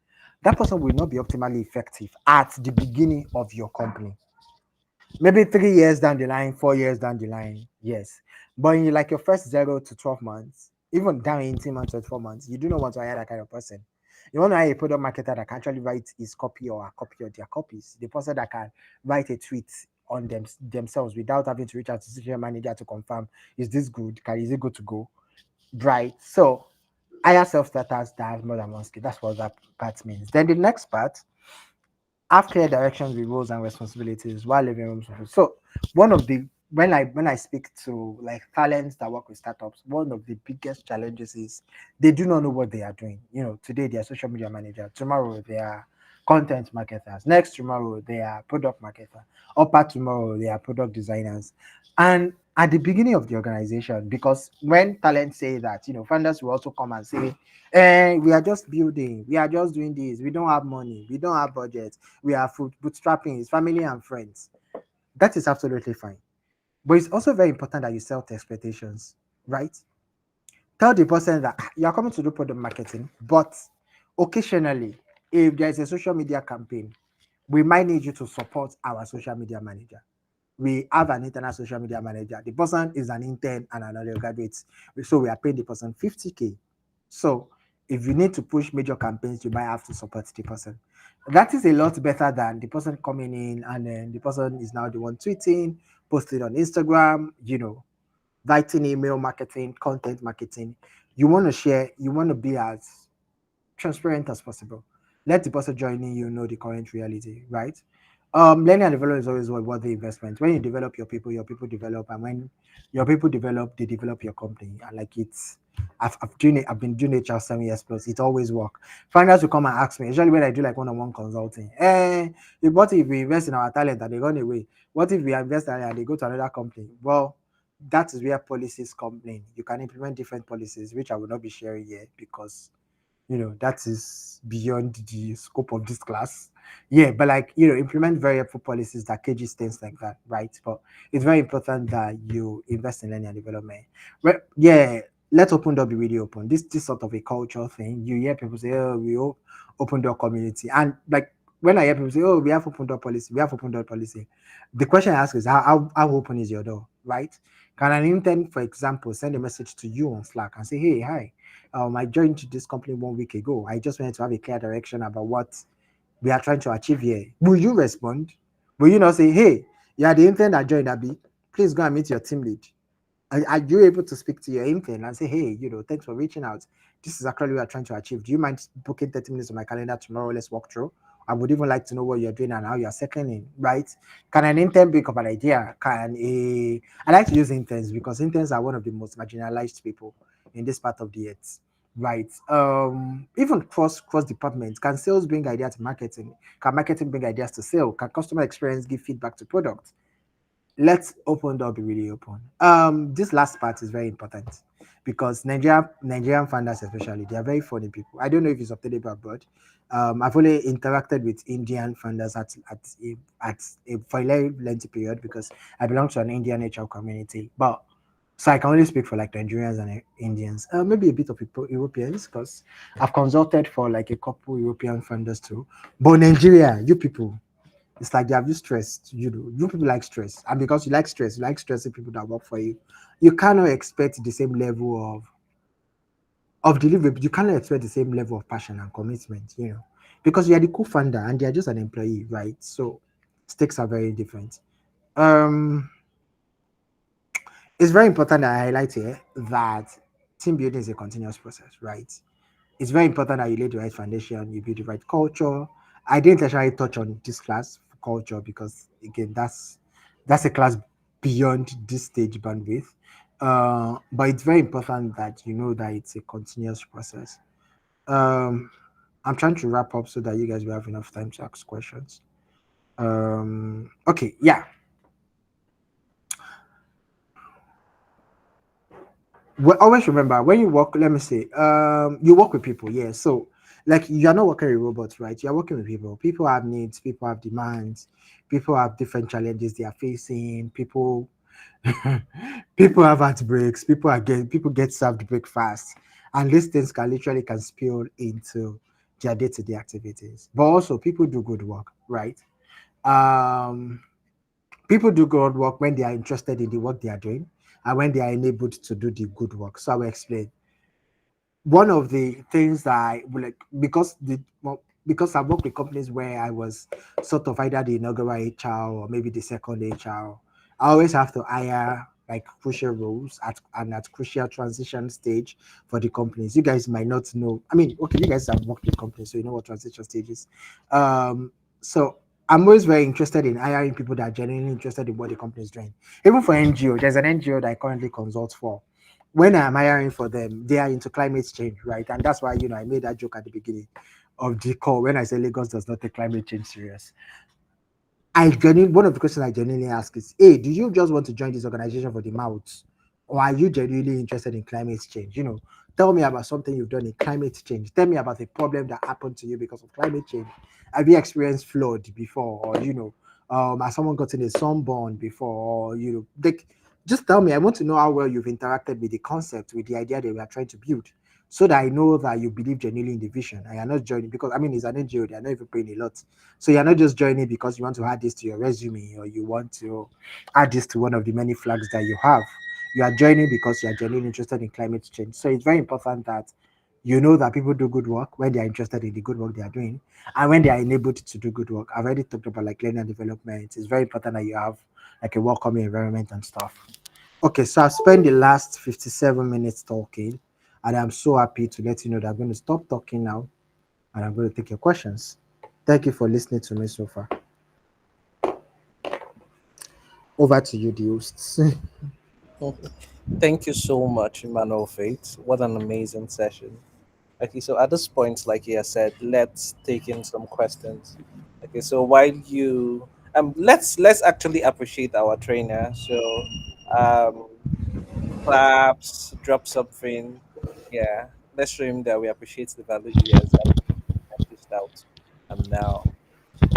That person will not be optimally effective at the beginning of your company. Maybe 3 years down the line, 4 years down the line, yes. But in like your first 0 to 12 months, even down 18 months or 4 months, you do not want to hire that kind of person. You want to hire a product marketer that can actually write his copy or a copy of their copies. The person that can write a tweet on themselves without having to reach out to social manager to confirm, is this good? Is it good to go? Right. So hire self-starters that have more than one skill. That's what that part means. Then the next part, have clear directions with roles and responsibilities while living rooms. So one of the when I speak to like talents that work with startups, one of the biggest challenges is they do not know what they are doing. Today they are social media manager, tomorrow they are content marketers, next tomorrow they are product marketer, upper tomorrow they are product designers. And at the beginning of the organization, because when talents say that, founders will also come and say, we are just building, we are just doing this, we don't have money, we don't have budget, we are bootstrapping, it's family and friends. That is absolutely fine. But it's also very important that you set expectations, right? Tell the person that you are coming to do product marketing, but occasionally, if there is a social media campaign, we might need you to support our social media manager. We have an internal social media manager. The person is an intern and an undergraduate. So we are paying the person 50K. So if you need to push major campaigns, you might have to support the person. That is a lot better than the person coming in and then the person is now the one tweeting, posting on Instagram, writing email marketing, content marketing. You want to share, you want to be as transparent as possible. Let the person joining you know the current reality, right? Learning and development is always worth the investment. When you develop your people develop, and when your people develop, they develop your company. And like I've been doing HR 7 years plus. It always work. Founders will come and ask me, usually when I do like one-on-one consulting. What if we invest in our talent and they run away? What if we invest and they go to another company? Well, that is where policies come in. You can implement different policies, which I will not be sharing here because that is beyond the scope of this class. Yeah, but like implement very helpful policies that cages things like that, right? But it's very important that you invest in learning and development. Well, yeah, let's open door be really open. This sort of a cultural thing. You hear people say, oh, open door community, and like when I hear people say, oh, we have open door policy, we have open door policy, the question I ask is how open is your door, right? Can an intern, for example, send a message to you on Slack and say, hey, hi, I joined this company 1 week ago. I just wanted to have a clear direction about what we are trying to achieve here. Will you respond? Will you not say, hey, you are the intern that joined Abby? Please go and meet your team lead. Are you able to speak to your intern and say, hey, thanks for reaching out. This is actually what we're trying to achieve. Do you mind booking 30 minutes on my calendar tomorrow? Let's walk through. I would even like to know what you're doing and how you're settling in, right? Can an intern pick up an idea? I like to use interns because interns are one of the most marginalized people in this part of the earth, right? Even cross departments. Can sales bring ideas to marketing? Can marketing bring ideas to sale? Can customer experience give feedback to product? Let's open door be really open. This last part is very important because Nigerian founders especially, they are very funny people. I don't know if it's obtainable abroad. I've only interacted with Indian founders for a very lengthy period because I belong to an Indian HR community. But so I can only speak for like Nigerians and Indians, maybe a bit of people, Europeans, because I've consulted for like a couple European founders too. But Nigeria, you people, it's like they have you stressed. You people like stress, and because you like stressing people that work for you. You cannot expect the same level of delivery. But you cannot expect the same level of passion and commitment. Because you are the co-founder and they are just an employee, right? So stakes are very different. Um, it's very important that I highlight here that team building is a continuous process, right? It's very important that you lay the right foundation, you build the right culture. I didn't actually touch on this class for culture because again, that's a class beyond this stage bandwidth. But it's very important that you know that it's a continuous process. Um, I'm trying to wrap up so that you guys will have enough time to ask questions. Okay, yeah. Well, always remember when you work, let me say, you work with people, yeah. So like you're not working with robots, right? You're working with people. People have needs, people have demands, people have different challenges they are facing, people people have heartbreaks, people get served breakfast. And these things can spill into their day-to-day activities. But also people do good work, right? Um People do good work when they are interested in the work they are doing and when they are enabled to do the good work. So I will explain. One of the things that I would like, because I work with companies where I was sort of either the inaugural HR or maybe the second HR, I always have to hire like crucial roles at crucial transition stage for the companies. You guys might not know. I mean, okay, you guys have worked with companies, so you know what transition stage is. So I'm always very interested in hiring people that are genuinely interested in what the company is doing. Even for NGO, there's an NGO that I currently consult for. When I'm hiring for them, they are into climate change, right? And that's why, I made that joke at the beginning of the call when I say Lagos does not take climate change serious. One of the questions I genuinely ask is, hey, do you just want to join this organization for the mouths? Or are you genuinely interested in climate change? Tell me about something you've done in climate change. Tell me about a problem that happened to you because of climate change. Have you experienced flood before? Or, has someone gotten a sunburn before? Or, just tell me. I want to know how well you've interacted with the concept, with the idea that we are trying to build, so that I know that you believe genuinely in the vision and you're not joining because, I mean, it's an NGO, they are not even paying a lot. So you're not just joining because you want to add this to your resume or you want to add this to one of the many flags that you have. You are joining because you are genuinely interested in climate change. So it's very important that you know that people do good work when they are interested in the good work they are doing and when they are enabled to do good work. I've already talked about like learning and development. It's very important that you have like a welcoming environment and stuff. Okay, so I've spent the last 57 minutes talking, and I'm so happy to let you know that I'm going to stop talking now and I'm going to take your questions. Thank you for listening to me so far. Over to you, the hosts. Mhm. Thank you so much, Emmanuel Faith. What an amazing session. Okay, so at this point, like you said, let's take in some questions. Okay, so while you let's actually appreciate our trainer. So um claps, drop something. Yeah, let's show him that we appreciate the value he has dished out. Now,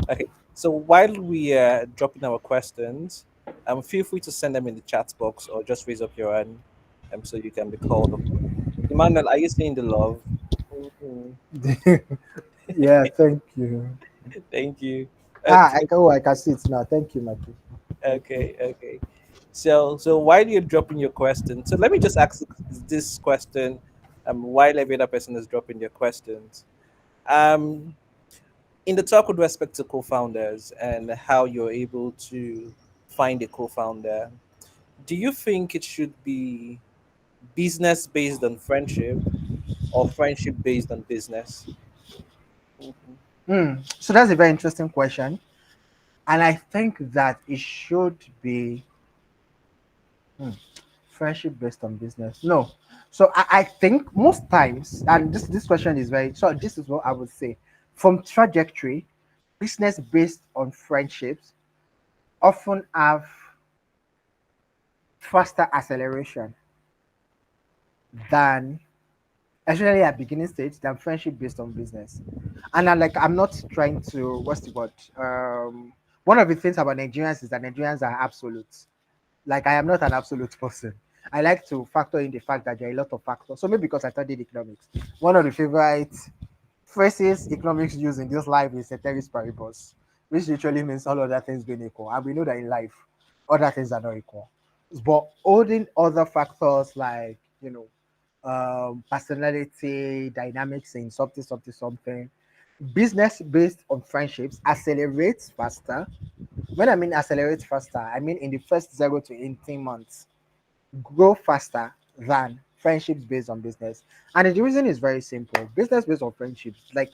okay. So while we are dropping our questions, feel free to send them in the chat box or just raise up your hand, so you can be called upon. Emmanuel, are you seeing the love? Mhm. Yeah, thank you. Thank you. Ah, Okay, I can see it now. Thank you, Mikey. okay. So while you're dropping your question, so let me just ask this question, while every other person is dropping their questions. Um, in the talk with respect to co-founders and how you're able to find a co-founder, do you think it should be business based on friendship or friendship based on business? Mhm. So that's a very interesting question. And I think that it should be hmm, friendship based on business. No. So I think most times, and this question is very, so this is what I would say. From trajectory, business based on friendships often have faster acceleration than, especially at beginning stage, than friendship based on business. And I'm not trying to, what's the word? One of the things about Nigerians is that Nigerians are absolute. Like I am not an absolute person. I like to factor in the fact that there are a lot of factors. So maybe because I studied economics, one of the favorite phrases economics use in this life is ceteris paribus, which literally means all other things being equal. And we know that in life, other things are not equal. But holding other factors like, personality, dynamics in something, business based on friendships accelerates faster. When I mean accelerate faster, I mean in the first 0 to 18 months, grow faster than friendships based on business. And the reason is very simple. Business based on friendships, like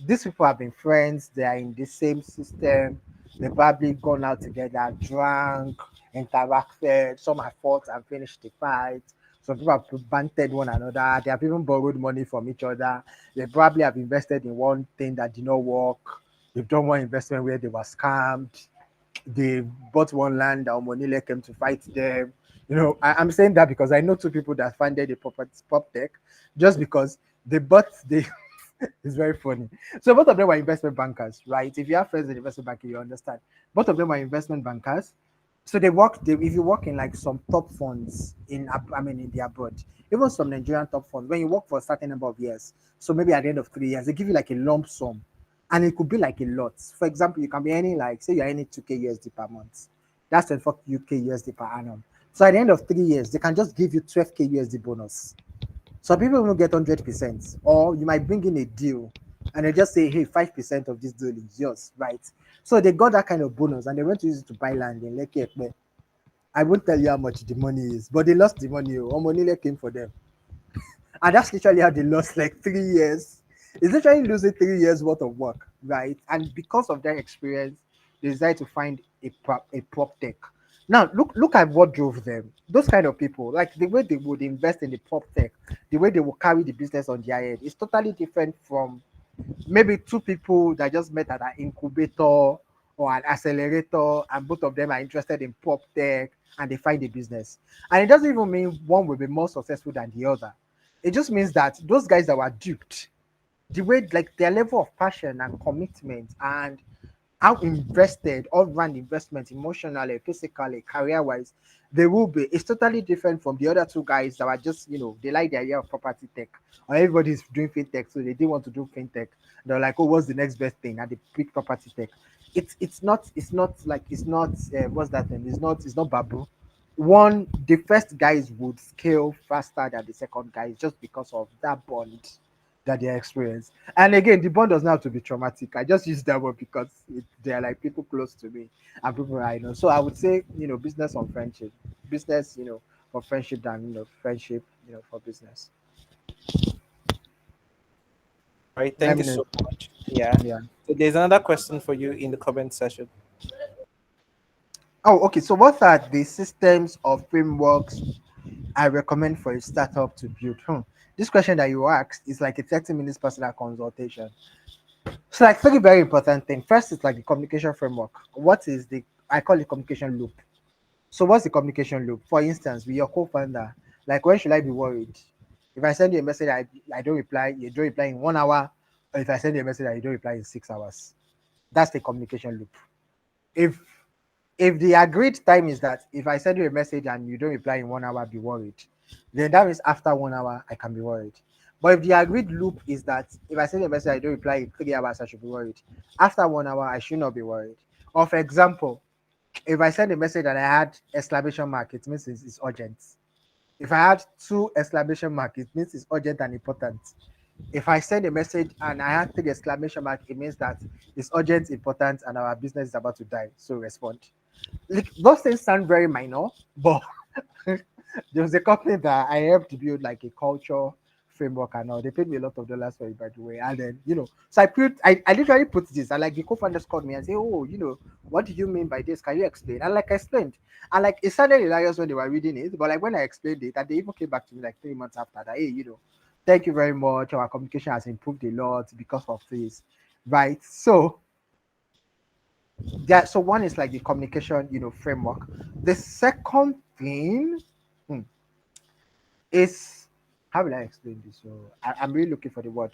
these people have been friends, they are in the same system, they've probably gone out together, drank, interacted, some have fought and finished the fight. Some people have bantered one another, they have even borrowed money from each other, they probably have invested in one thing that did not work, they've done one investment where they were scammed, they bought one land that Omonile came to fight them. I'm saying that because I know two people that funded a property pop tech just because they bought they it's very funny. So both of them were investment bankers, right? If you have friends in investment banking, you understand. Both of them were investment bankers. So if you work in like some top funds in the abroad, even some Nigerian top funds, when you work for a certain number of years, so maybe at the end of 3 years, they give you like a lump sum. And it could be like a lot. For example, you can be earning like, say you're earning 2K USD per month. That's 24 UK USD per annum. So at the end of 3 years, they can just give you 12K USD bonus. Some people will get 100%, or you might bring in a deal and they just say, hey, 5% of this deal is yours, right? So they got that kind of bonus and they went to use it to buy land in Lekki Ekpe. I won't tell you how much the money is, but they lost the money. Omonile came for them. And that's literally how they lost like 3 years. It's literally losing 3 years worth of work, right? And because of that experience, they decided to find a prop tech. Now look at what drove them. Those kind of people, like the way they would invest in the prop tech, the way they will carry the business on their head is totally different from maybe two people that just met at an incubator or an accelerator, and both of them are interested in prop tech and they find a business. And it doesn't even mean one will be more successful than the other. It just means that those guys that were duped, the way like their level of passion and commitment and how invested all round investment emotionally, physically, career wise, they will be. It's totally different from the other two guys that are just, they like the idea of property tech, or everybody's doing fintech, so they didn't want to do fintech. They're like, oh, what's the next best thing? And they pick property tech. It's not what's that thing? It's not babu. The first guys would scale faster than the second guys just because of that bond that they experience. And again, the bond doesn't have to be traumatic. I just use that word because they're like people close to me and people I know. So I would say, business on friendship, business, for friendship than, friendship, for business. All right, Let thank you me know. so much. Yeah. Yeah. So there's another question for you in the comment section. Oh, okay. So what are the systems or frameworks I recommend for a startup to build? This question that you asked is like a 30 minutes personal consultation. So like three very important things. First is like the communication framework. What is the I call it communication loop. So what's the communication loop? For instance, with your co-founder, like when should I be worried? If I send you a message, I don't reply, you don't reply in 1 hour, or if I send you a message, I don't reply in 6 hours. That's the communication loop. If if the agreed time is that if I send you a message and you don't reply in 1 hour, be worried, then that means after 1 hour, I can be worried. But if the agreed loop is that if I send you a message, I don't reply in 3 hours, I should be worried. After 1 hour, I should not be worried. Or for example, if I send a message and I had exclamation mark, it means it's urgent. If I had two exclamation mark, it means it's urgent and important. If I send a message and I had three exclamation mark, it means that it's urgent, important, and our business is about to die. So respond. Like those things sound very minor, but there was a company that I helped build like a culture framework and all. They paid me a lot of dollars for it, by the way. And then, so I literally put this, and like the co-founders called me and say, oh, what do you mean by this? Can you explain? And like I explained, and like it sounded hilarious when they were reading it, but like when I explained it, and they even came back to me like 3 months after that, hey, thank you very much. Our communication has improved a lot because of this, right? So so one is like the communication, framework. The second thing hmm, is how will I explain this? So I'm really looking for the word.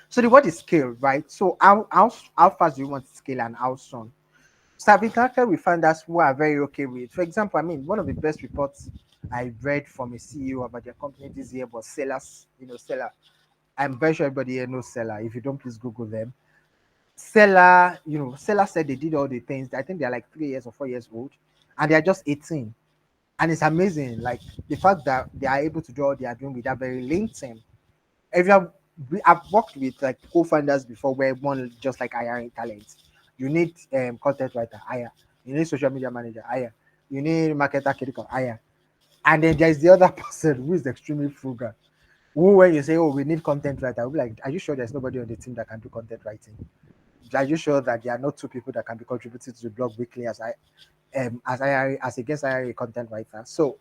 So the word is scale, right? So how fast do you want to scale and how soon? So I've interacted with founders who are very okay with. For example, I mean, one of the best reports I read from a CEO about their company this year was sellers. Seller. I'm very sure everybody here knows seller. If you don't, please Google them. Seller said they did all the things. I think they're like 3 years or 4 years old, and they're just 18. And it's amazing, like the fact that they are able to do all they are doing with that very lean team. If you have, I've worked with like co-founders before where one just like hiring talent. You need content writer, hire. You need social media manager, hire. You need marketer, critical, hire. And then there's the other person who is extremely frugal. Who, when you say, "Oh, we need content writer," I'll be like, "Are you sure there's nobody on the team that can do content writing? Are you sure that there are not two people that can be contributing to the blog weekly as a guest IRA content writer?" So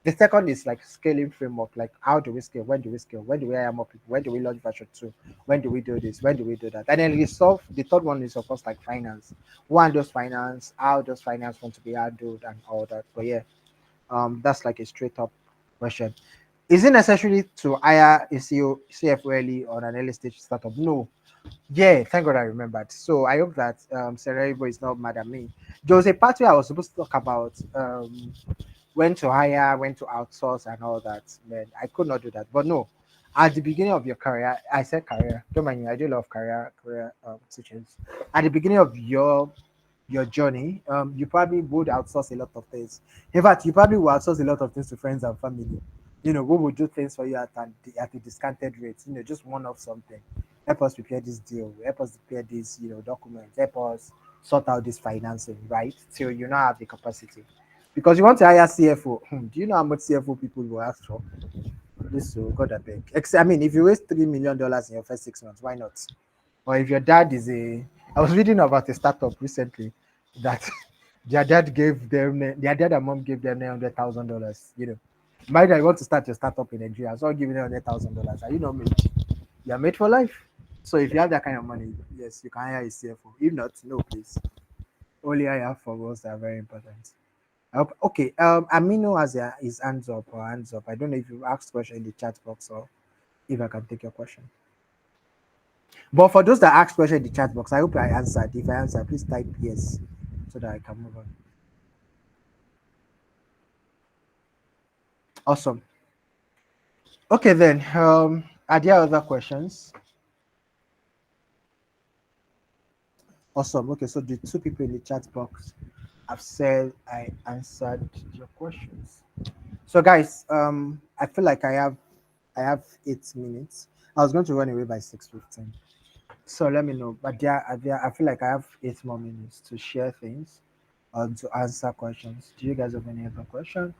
the second is like scaling framework, like how do we scale, when do we scale, when do we hire more people, when do we launch version 2, when do we do this, when do we do that? And then we solve the third one is of course like finance. One does finance, how does finance want to be handled and all that. But yeah, that's like a straight up question. Is it necessary to hire a CEO, CFO early on an early stage startup? No. Yeah, thank God I remembered. So I hope that Cerebro is not mad at me. There was a part where I was supposed to talk about when to hire, when to outsource, and all that. Man, I could not do that. But no, at the beginning of your career, I said career. Don't mind me. I do love career teachings. At the beginning of your journey, you probably would outsource a lot of things. In fact, you probably will outsource a lot of things to friends and family. You know, who will do things for you at a discounted rate. You know, just one off something. Help us prepare this deal. Help us prepare this, documents. Help us sort out this financing, right? Till you now have the capacity. Because you want to hire CFO. Do you know how much CFO people will ask for? This so God I beg. I mean, if you waste $3 million in your first 6 months, why not? Or if your dad is a, I was reading about a startup recently that their dad and mom gave them $900,000. My dad, you want to start your startup in Nigeria, so I'll give you $900,000. Are you not made? You are made for life. So if you have that kind of money, yes, you can hire a CFO. If not, no, please. Only hire for roles that are very important. Okay, Amino has his hands up or hands up. I don't know if you asked question in the chat box or if I can take your question. But for those that asked question in the chat box, I hope I answered. If I answered, please type yes so that I can move on. Awesome. Okay then. Are there other questions? Awesome. Okay, so the two people in the chat box have said I answered your questions. So guys, I feel like I have 8 minutes. I was going to run away by 6:15. So let me know. But I feel like I have 8 more minutes to share things or to answer questions. Do you guys have any other question?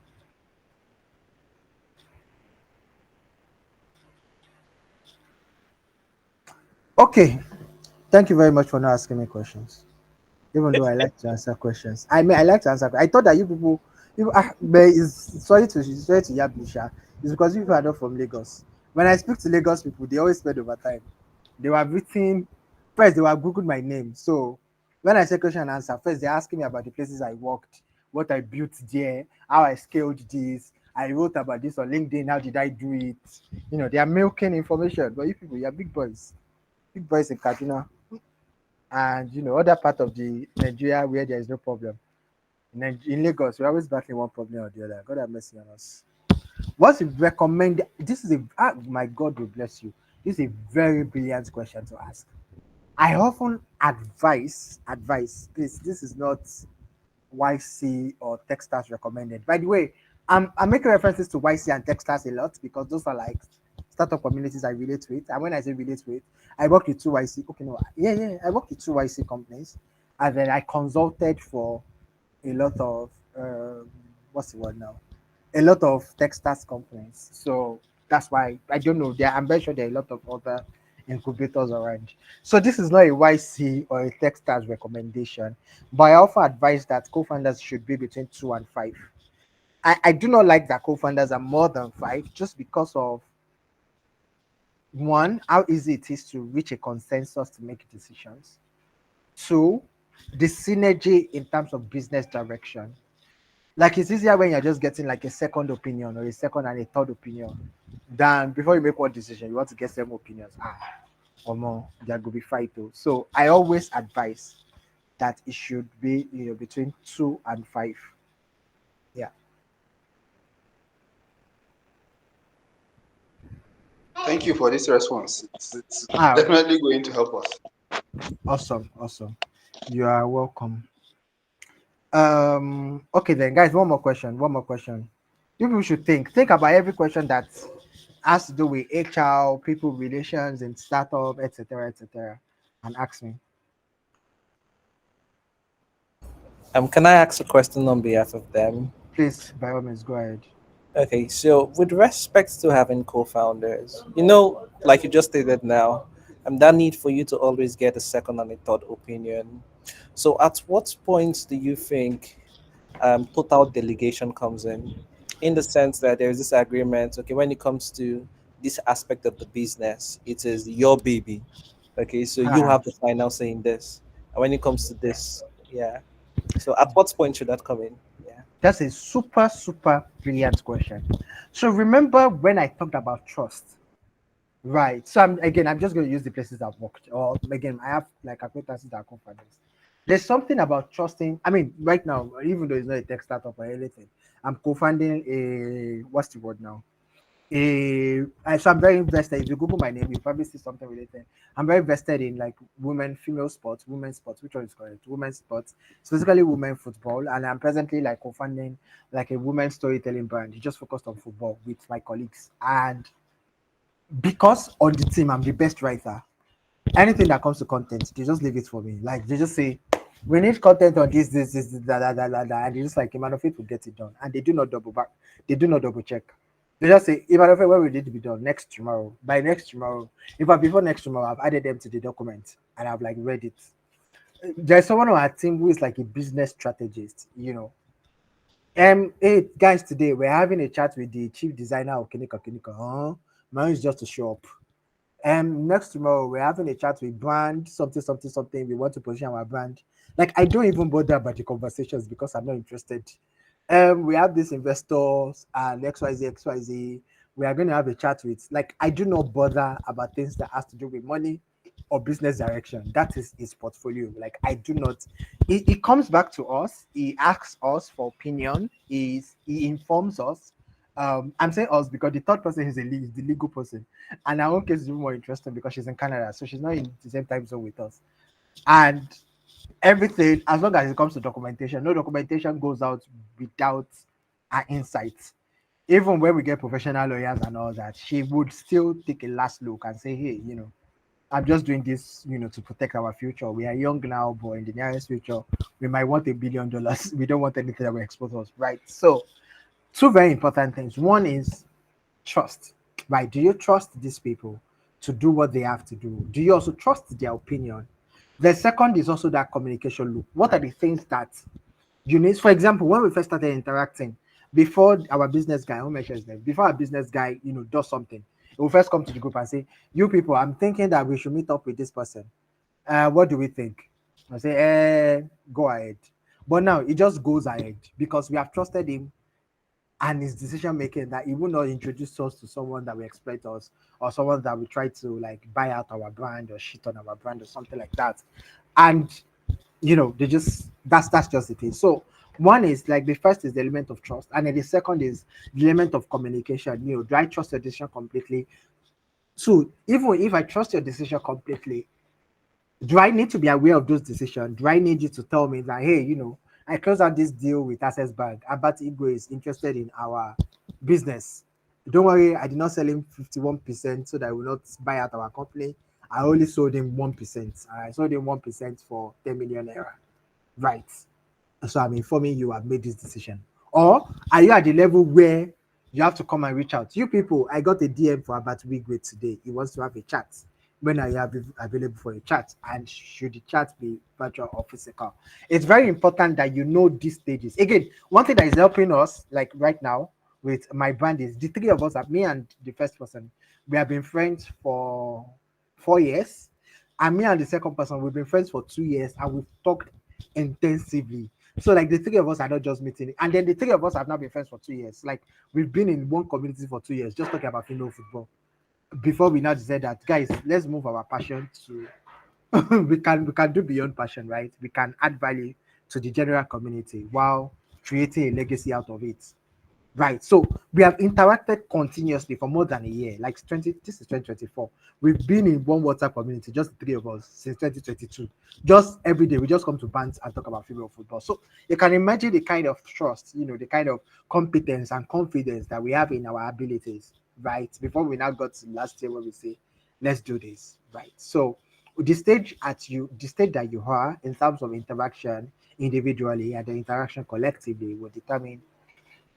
Okay. Thank you very much for not asking me questions. Even though I like to answer questions. I mean, I like to answer. I thought that but it's sorry to yab you, Sha. It's because you people are not from Lagos. When I speak to Lagos people, they always spend overtime. They were written first. They were googled my name. So when I say question and answer, first they're asking me about the places I worked, what I built there, how I scaled this. I wrote about this on LinkedIn. How did I do it? They are milking information. But you people, you're big boys in Kaduna and other part of the Nigeria where there is no problem. In Lagos, we're always battling one problem or the other. God have mercy on us. What's the recommend? This is my God will bless you. This is a very brilliant question to ask. I often advise. Please, this is not YC or Techstars recommended. By the way, I'm making references to YC and Techstars a lot because those are like startup communities I relate with. And when I say relate with, I worked with two YC. Okay, no, yeah. I worked with two YC companies, and then I consulted for a lot of what's the word now? A lot of Techstars companies. So that's why I don't know. I'm very sure there are a lot of other incubators around. So this is not a YC or a Techstars recommendation, but I also advise that co-founders should be between 2 and 5. I do not like that co-founders are more than 5 just because of one, how easy it is to reach a consensus to make decisions. Two, the synergy in terms of business direction. Like it's easier when you're just getting like a second opinion or a second and a third opinion than before you make one decision. You want to get seven opinions. Or more, there could be fight though. So I always advise that it should be between 2 and 5. Yeah. Thank you for this response. It's Ah, definitely going to help us. awesome. You are welcome. Okay then, guys. One more question. You people should think about every question that has to do with HR, people relations, and startup, etc., and ask me. Can I ask a question on behalf of them? Please, by all means, go ahead. Okay, so with respect to having co-founders, like you just stated now, that need for you to always get a second and a third opinion. So at what point do you think total delegation comes in the sense that there is this agreement, okay, when it comes to this aspect of the business, it is your baby. Okay, so you Ah, have the final say in this. And when it comes to this, yeah. So at what point should that come in? Yeah. that's a super, super brilliant question. So remember when I talked about trust, right? So I'm just going to use the places I've worked, or again, I have like acquaintances that are co-founders. There's something about trusting. I mean, right now, even though it's not a tech startup or anything, I'm co-founding a what's the word now? So I'm very invested. If you Google my name, you probably see something related. I'm very invested in like female sports, women's sports. Which one is correct? Women's sports, specifically women football. And I'm presently like co-founding like a women's storytelling brand, just focused on football with my colleagues. And because on the team, I'm the best writer. Anything that comes to content, they just leave it for me. Like they just say, we need content on this, and they just like Emmanuel Faith will get it done. And they do not double back, they do not double check. They just say, Emmanuel Faith, when will it be done? Next tomorrow. By next tomorrow. In fact, before next tomorrow, I've added them to the document and I've like read it. There's someone on our team who is like a business strategist. Hey guys, today we're having a chat with the chief designer of Kinika Kinika. Huh? Mine is just to show up. Next tomorrow we're having a chat with brand something something something. We want to position our brand. Like I don't even bother about the conversations because I'm not interested. We have these investors and XYZ. We are going to have a chat with. Like I do not bother about things that has to do with money or business direction. That is his portfolio. Like I do not. It comes back to us. He asks us for opinion. He informs us. I'm saying us because the third person is the legal person, and our own case is even more interesting because she's in Canada, so she's not in the same time zone with us. And everything, as long as it comes to documentation, no documentation goes out without our insights. Even when we get professional lawyers and all that, she would still take a last look and say, hey, I'm just doing this, to protect our future. We are young now, but in the nearest future, we might want $1 billion. We don't want anything that will expose us, right? So, two very important things. One is trust, right? Do you trust these people to do what they have to do? Do you also trust their opinion? The second is also that communication loop. What are the things that you need? For example, when we first started interacting, before our business guy, who mentions them, before our business guy, does something, he will first come to the group and say, "You people, I'm thinking that we should meet up with this person. What do we think?" I say, go ahead. But now it just goes ahead because we have trusted him and his decision making that he will not introduce us to someone that will exploit us or someone that will try to like buy out our brand or shit on our brand or something like that. And they just that's just the thing. So one is like the first is the element of trust, and then the second is the element of communication. Do I trust your decision completely? So even if I trust your decision completely, do I need to be aware of those decisions? Do I need you to tell me that, hey, I closed out this deal with Access Bank. Abat Igwe is interested in our business. Don't worry, I did not sell him 51% so that I will not buy out our company. I only sold him 1%. I sold him 1% for 10 million naira. Right. So I'm informing you I've made this decision. Or are you at the level where you have to come and reach out? You people, I got a DM for about Wigwe today. He wants to have a chat. When are you available for a chat? And should the chat be virtual or physical? It's very important that you know these stages. Again, one thing that is helping us, like right now, with my brand is the three of us, me and the first person, we have been friends for 4 years. And me and the second person, we've been friends for 2 years and we've talked intensively. So like the three of us are not just meeting, and then the three of us have now been friends for 2 years. Like we've been in one community for 2 years, just talking about female football. Before we now decide that, guys, let's move our passion to we can do beyond passion, right? We can add value to the general community while creating a legacy out of it. Right. So we have interacted continuously for more than a year. Like this is 2024. We've been in one WhatsApp community, just the three of us, since 2022. Just every day, we just come to bands and talk about female football. So you can imagine the kind of trust, the kind of competence and confidence that we have in our abilities, right? Before we now got to last year when we say, let's do this, right? So the stage that you are in terms of interaction individually and the interaction collectively will determine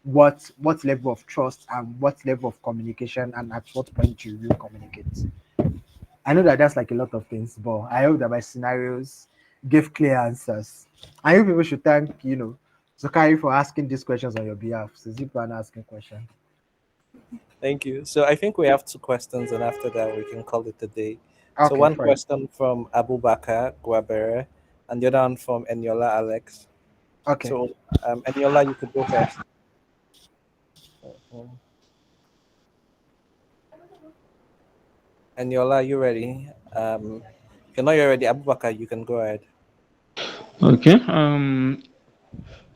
what level of trust and what level of communication, and at what point you will communicate. I know that that's like a lot of things, but I hope that my scenarios give clear answers. I hope people should thank, Zukari for asking these questions on your behalf. So Zipa and asking questions. Thank you. So I think we have two questions, and after that we can call it a day. So Okay, one fine. question from Abubakar Guabere, and the other one from Eniola Alex. Okay. So Eniola, you could go first. Mhm. Eniola, you ready? If you're not yet ready, Abubakar, you can go ahead. Okay.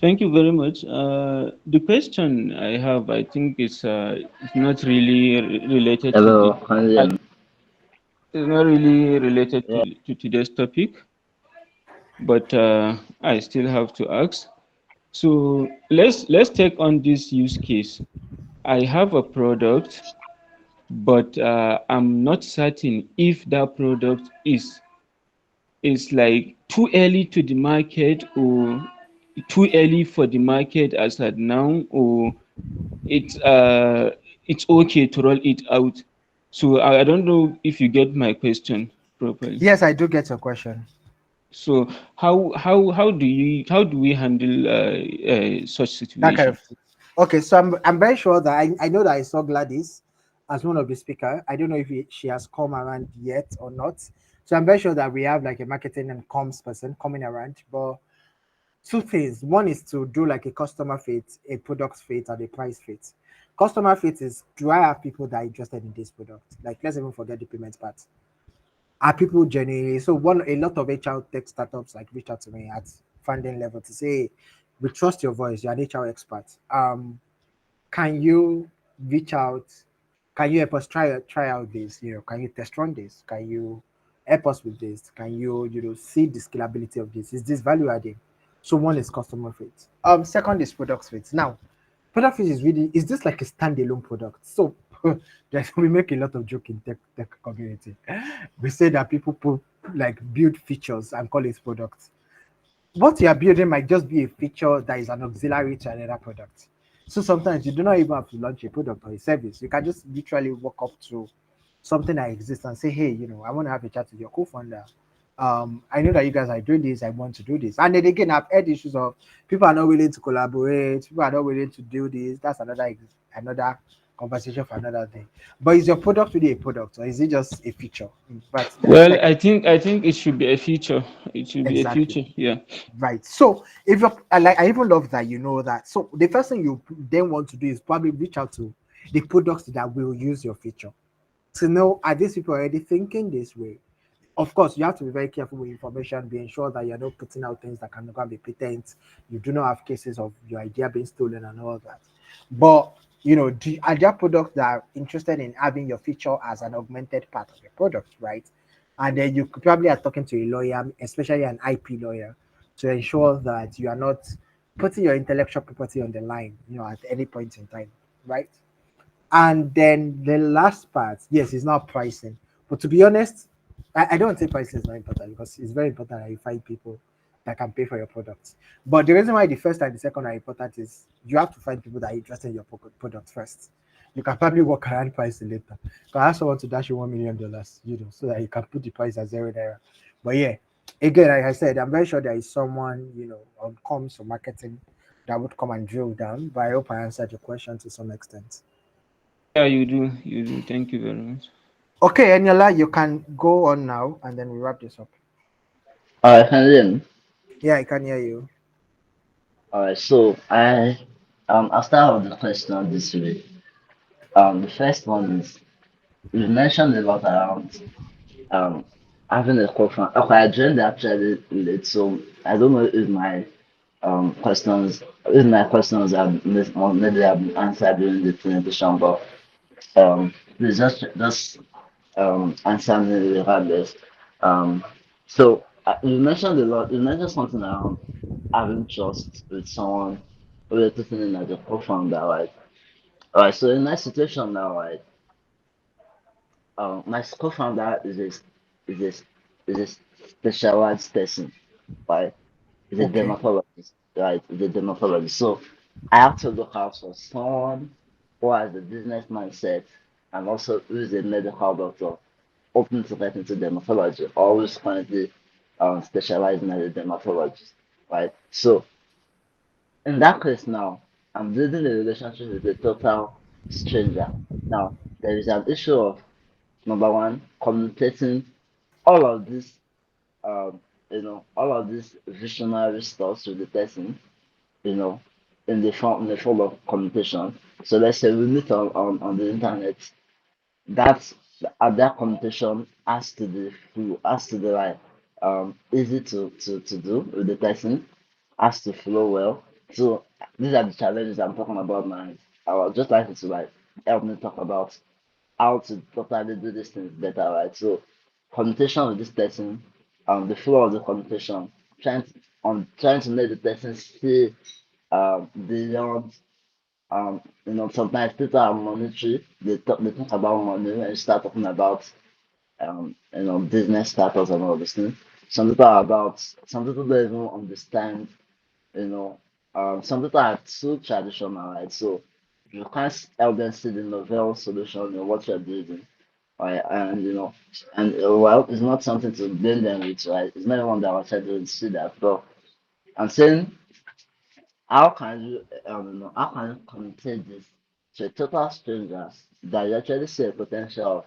Thank you very much. The question I have, I think, it's not really related to the. Hello, can you hear me? It's not really related Yeah. to today's topic, but I still have to ask. So let's take on this use case. I have a product, but I'm not certain if that product is like too early to the market, or too early for the market as at now, or it's uh it's okay to roll it out. So I don't know if you get my question properly. Yes, I do get your question. So how do we handle such That kind situation? of thing. Okay, so I'm very sure that I know that I saw Gladys as one of the speaker. I don't know if she has come around yet or not. So I'm very sure that we have like a marketing and comms person coming around. But two things. One is to do like a customer fit, a product fit, and a price fit. Customer fit is, do I have people that are interested in this product? Like, let's even forget the payment part. Are people genuinely, so one a lot of HR tech startups like reach out to me at funding level to say, "Hey, we trust your voice, you're an HR expert. Can you reach out? Can you help us try out this? Can you test run this? Can you help us with this? Can you see the scalability of this? Is this value adding?" So one is customer fit. Second is product fit. Now, product fit is this like a standalone product? So we make a lot of joke in tech community. We say that people put like build features and call it products. What you are building might just be a feature that is an auxiliary to another product. So sometimes you do not even have to launch a product or a service. You can just literally walk up to something that exists and say, "Hey, I want to have a chat with your co-founder. I know that you guys are doing this. I want to do this." And then again, I've heard issues of people are not willing to collaborate. People are not willing to do this. That's another conversation for another day. But is your product really a product, or is it just a feature? But I feel Well, like I think it should be a feature. It should be a exactly. feature. Yeah. Right. So if you're like, I even love that that. So the first thing you then want to do is probably reach out to the products that will use your feature to know, are these people already thinking this way? Of course, you have to be very careful with information, be ensure that you're not putting out things that can never be patent. You do not have cases of your idea being stolen and all that. But are there products that are interested in having your feature as an augmented part of your product, right? And then you could probably are talking to a lawyer, especially an IP lawyer, to ensure that you are not putting your intellectual property on the line, at any point in time, right? And then the last part, yes, is not pricing. But to be honest, I don't say pricing is not important, because it's very important that you find people that can pay for your products. But the reason why the first and the second are important is you have to find people that are interested in your product first. You can probably work around pricing later. Because I also want to dash you $1 million, so that you can put the price at zero there. But yeah, again, like I said, I'm very sure there is someone, on comms or marketing that would come and drill down. But I hope I answered your question to some extent. Yeah, you do. You do. Thank you very much. Okay, Eniola, you can go on now, and then we wrap this up. Alright, can you hear me? Yeah, I can hear you. Alright, so I'll start with the question this way. The first one is, you mentioned a lot around um having a co-founder. Okay, I joined actually late, so I don't know if my questions have maybe have been answered during the presentation, but please just answer me regardless. Um, so you mentioned a lot. You mentioned something around having trust with someone who you're putting in as a co-founder, right? All right. So in my situation now, right, my co-founder is a specialized person, right? Is a Okay. dermatologist, right? Is a dermatologist. So I have to look out for someone who has a business mindset and also who is a medical doctor, open to get into dermatology, always currently specializing as a dermatologist, right? So in that case now, I'm building a relationship with a total stranger. Now, there is an issue of number one, communicating all of this, um, all of these visionary stuff with the person, you know, in the form of communication. So let's say we meet on the internet. That's that communication has to be like easy to do with the person, has to flow well. So these are the challenges I'm talking about now. I would just like you to like help me talk about how to properly do these things better, right? So communication with this person, the flow of the communication, trying to make the person see beyond sometimes people are monetary. They talk about money when you start talking about business status and all these things. Some people don't even understand, you know, some people are too traditional, right? So you can't help them see the novel solution in what you're doing, right? Well, it's not something to blame them with, right? It's not one that was trying to see that. But I'm saying, how can you communicate this to a total strangers that you actually see a potential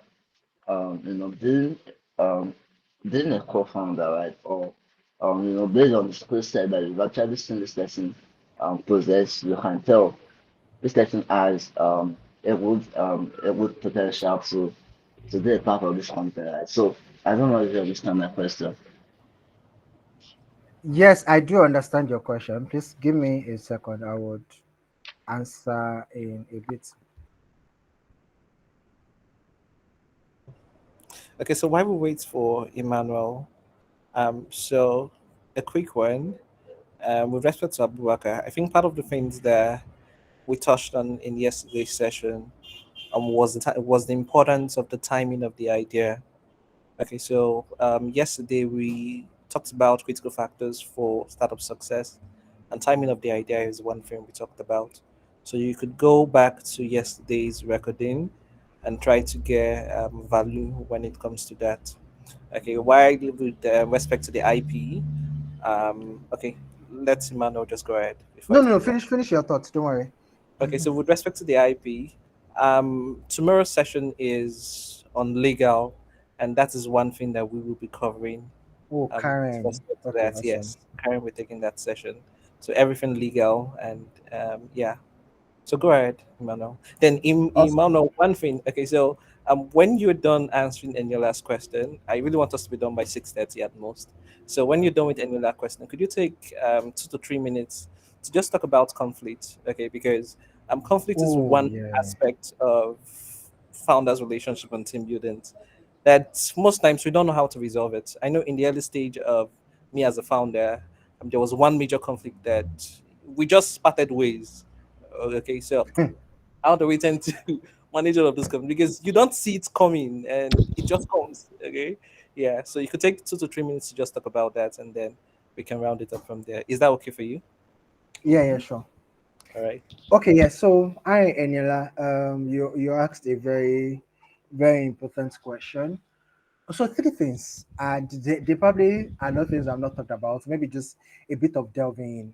being um being a co-founder, right? Or based on the skill set that you've actually seen this person possess, you can tell this person has a good potential to be a part of this company, right? So I don't know if you understand my question. Yes, I do understand your question. Please give me a second. I would answer in a bit. Okay, so while we wait for Emmanuel, so a quick one. With respect to Abubakar, I think part of the things that we touched on in yesterday's session was the importance of the timing of the idea. Okay, so yesterday we talked about critical factors for startup success, and timing of the idea is one thing we talked about. So you could go back to yesterday's recording and try to get value when it comes to that. Okay, while with respect to the IP, okay, let Emmanuel just go ahead before I No, no, take no. it back. Finish your thoughts. Don't worry. Okay, so with respect to the IP, tomorrow's session is on legal, and that is one thing that we will be covering. Oh, With Karen. respect to Okay, that, awesome. yes, Karen will taking that session. So everything legal, and yeah, so go ahead, Emmanuel. Then, Awesome. Emmanuel, one thing. Okay, so when you're done answering any last question, I really want us to be done by 6:30 at most. So when you're done with any last question, could you take 2 to 3 minutes to just talk about conflict? Okay, because conflict is Oh, one yeah. aspect of founders' relationship and team building that most times we don't know how to resolve it. I know in the early stage of me as a founder, there was one major conflict that we just parted ways. Okay, so how do we tend to manage all of this conflict? Because you don't see it coming and it just comes. Okay, yeah. So you could take 2 to 3 minutes to just talk about that, and then we can round it up from there. Is that okay for you? Yeah, yeah, sure. All right. Okay, yeah. So, hi, Eniola. You asked a very, very important question. So, three things, and they probably are not things I've not talked about. Maybe just a bit of delving in.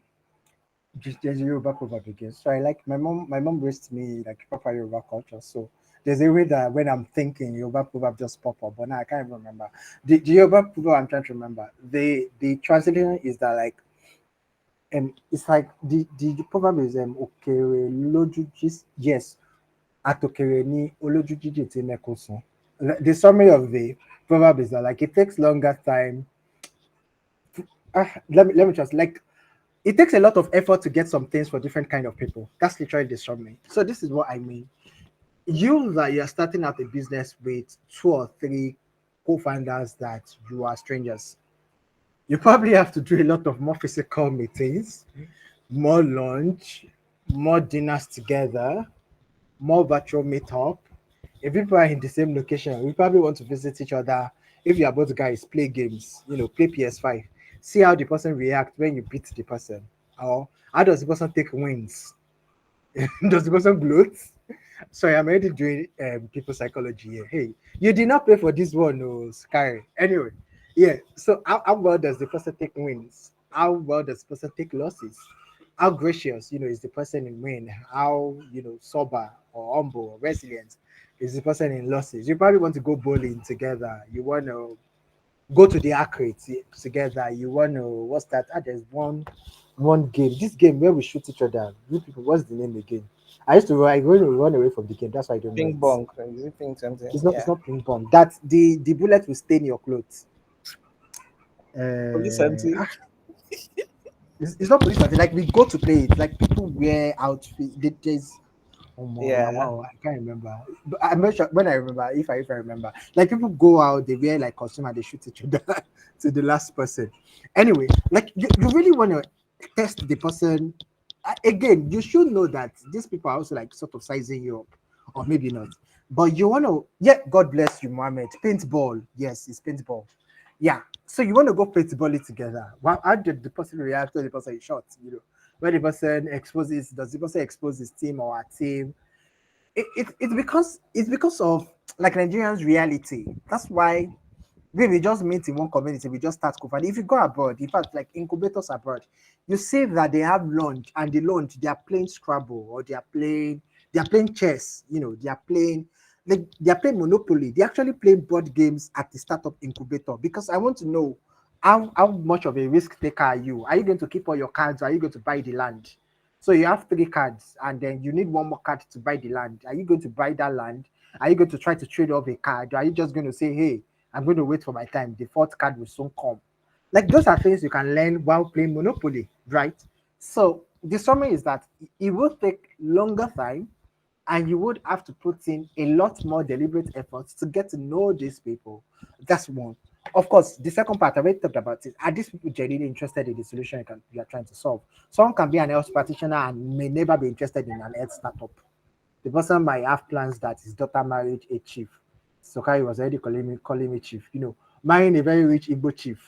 Just there's a Yoruba proverb again. So, I like my mom raised me like proper Yoruba culture. So, there's a way that when I'm thinking, Yoruba proverb just pop up, but now I can't even remember. The Yoruba proverb I'm trying to remember. The translation is that like it's like the proverb is okere loju yes atokere ni oloju jiji ti meko sun. The summary of the proverb is that like it takes longer time. Let me just like it takes a lot of effort to get some things for different kind of people. That's literally the summary. So this is what I mean. You that you're starting out a business with two or three co-founders that you are strangers. You probably have to do a lot of more physical meetings, more lunch, more dinners together, more virtual meetup. If people are in the same location, we probably want to visit each other. If you are both guys, play games, play PS5. See how the person reacts when you beat the person. Or how does the person take wins? Does the person gloat? Sorry, I'm already doing people psychology here. Hey, you did not pay for this one, no, Sky. Anyway, yeah. So how well does the person take wins? How well does the person take losses? How gracious, is the person in win? How sober or humble or resilient is the person in losses? You probably want to go bowling together. You want to go to the arcade together. You want to what's that? Ah, there's one game. This game where we shoot each other. You people, what's the name again? I going to run away from the game. That's why I don't know Ping it. pong. Is it ping something? It's Yeah. not ping pong. That the bullet will stain your clothes. Police Uh, hunting. ah, it's not police hunting. Like we go to play it. Like people wear outfit. There's oh my, yeah, Yeah. wow, I can't remember. But I'm not sure when I remember, if I remember. Like people go out, they wear like costume and they shoot each other to the last person. Anyway, like you really want to test the person. Again, you should know that these people are also like sort of sizing you up, or maybe not. But you want to, yeah, God bless you, Mohammed. Paintball, yes, it's paintball. Yeah. So you want to go paintball it together. Well, how did the person react when the person is shot? When the person exposes, does the person expose his team or our team? It's because of like Nigerians reality. That's why we just meet in one community, we just start cooking. If you go abroad, in fact, like incubators abroad, you see that they have lunch and the lunch they are playing Scrabble or they are playing chess, they are playing Monopoly. They actually play board games at the startup incubator because I want to know how much of a risk taker are you? Are you going to keep all your cards or are you going to buy the land? So you have three cards and then you need one more card to buy the land. Are you going to buy that land? Are you going to try to trade off a card? Or are you just going to say, hey, I'm going to wait for my time. The fourth card will soon come. Like those are things you can learn while playing Monopoly, right? So the summary is that it will take longer time and you would have to put in a lot more deliberate efforts to get to know these people. That's one. Of course, the second part I already talked about is are these people genuinely interested in the solution you are trying to solve? Someone can be an health practitioner and may never be interested in an health startup. The person might have plans that his daughter married a chief. Sokai was already calling me chief. Marrying a very rich Igbo chief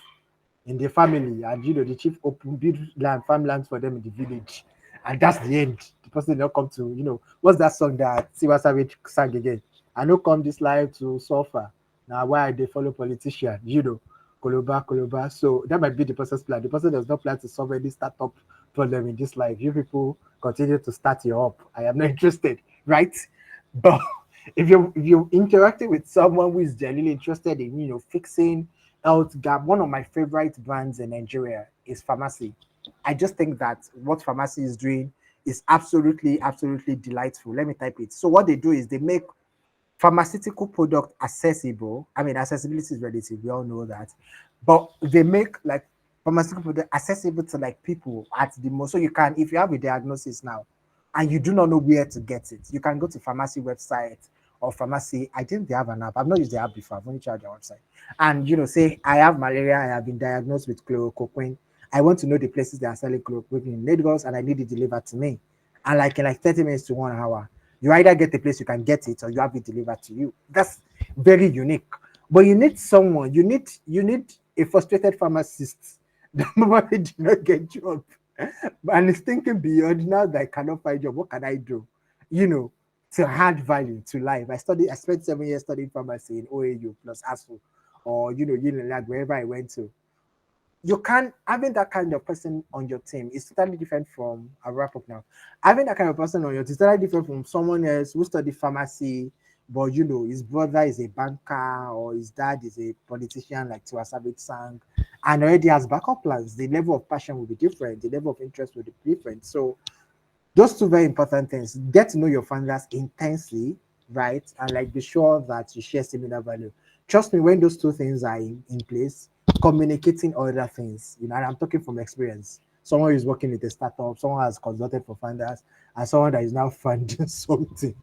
in the family, and the chief open build farmlands for them in the village, and that's the end. The person did not come to what's that song that Siwa Savage sang again? I no come this life to suffer. Now why they follow politician? Koloba Koloba. So that might be the person's plan. The person does not plan to solve any startup problem in this life. You people continue to start you up. I am not interested, right? But if you're interacting with someone who is genuinely interested in fixing health gap, one of my favorite brands in Nigeria is Pharmacy. I just think that what Pharmacy is doing is absolutely, absolutely delightful. Let me type it. So what they do is they make pharmaceutical product accessible. I mean, accessibility is relative. We all know that, but they make like pharmaceutical product accessible to like people at the most. So you can, if you have a diagnosis now, and you do not know where to get it, you can go to pharmacy website or pharmacy. I think they have an app. I've not used the app before. I've only tried their website. And say I have malaria. I have been diagnosed with chloroquine. I want to know the places they are selling chloroquine in Lagos, and I need it delivered to me. And like in like 30 minutes to 1 hour, you either get a place you can get it or you have it delivered to you. That's very unique. But you need someone, you need a frustrated pharmacist that probably did not get job and is thinking beyond now that I cannot find job. What can I do? You know, to add value to life. I spent 7 years studying pharmacy in OAU plus ASU or Unilag, wherever I went to. You can having that kind of person on your team is totally different from a wrap up now. Having that kind of person on your team is totally different from someone else who studied pharmacy, but his brother is a banker or his dad is a politician like Tiwa Savage sang, and already has backup plans. The level of passion will be different, the level of interest will be different. So those two very important things: get to know your founders intensely, right, and like be sure that you share similar value. Trust me, when those two things are in place, communicating other things, and I'm talking from experience. Someone who's working with a startup, someone has consulted for founders, and someone that is now funding something,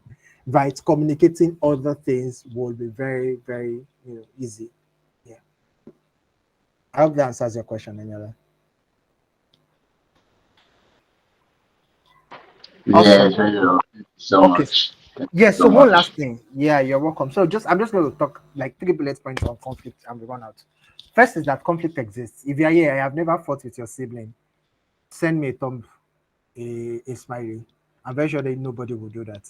right? Communicating other things will be very, very easy. Yeah. I hope that answers your question, Daniela. Yeah, Awesome. it's very well. Thank you so Okay. much. Thank you Yes, so so one much. last thing. Yeah, you're welcome. So I'm just going to talk like three bullet points on conflict and we run out. First is that conflict exists. If you're here, I have never fought with your sibling. Send me a thumb, a smiley. I'm very sure that nobody will do that.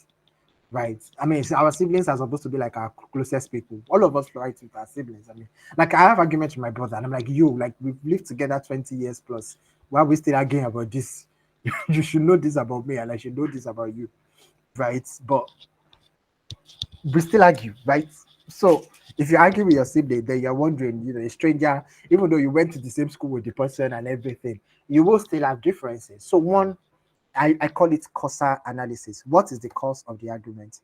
Right. I mean, our siblings are supposed to be like our closest people. All of us fight with our siblings. I mean, like I have arguments with my brother, and I'm like, you, like we've lived together 20 years plus. Why are we still arguing about this? You should know this about me, and I should know this about you. Right. But we still argue, right? So if you argue with your sibling, then you're wondering, a stranger, even though you went to the same school with the person and everything, you will still have differences. So one, I call it causa analysis. What is the cause of the argument?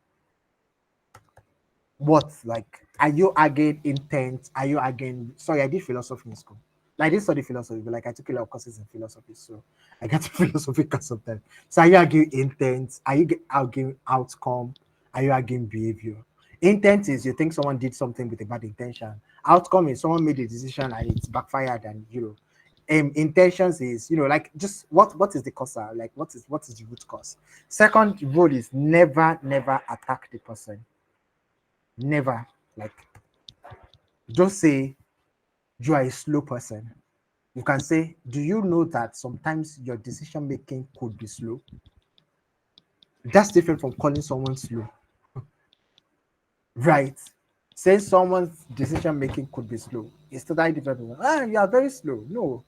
What, like, are you arguing intent? Are you arguing? Sorry, I did philosophy in school. Like, I didn't study philosophy, but like I took a lot of courses in philosophy, so I got to philosophy because of that. So are you arguing intent? Are you arguing outcome? Are you arguing behavior? Intent is you think someone did something with a bad intention. Outcome is someone made a decision and it's backfired, and intentions is, like, just what is the cause? Like, what is the root cause? Second rule is never attack the person. Never. Like, don't say you are a slow person. You can say, do you know that sometimes your decision making could be slow? That's different from calling someone slow. Right. Saying someone's decision making could be slow is totally different from, you are very slow. No,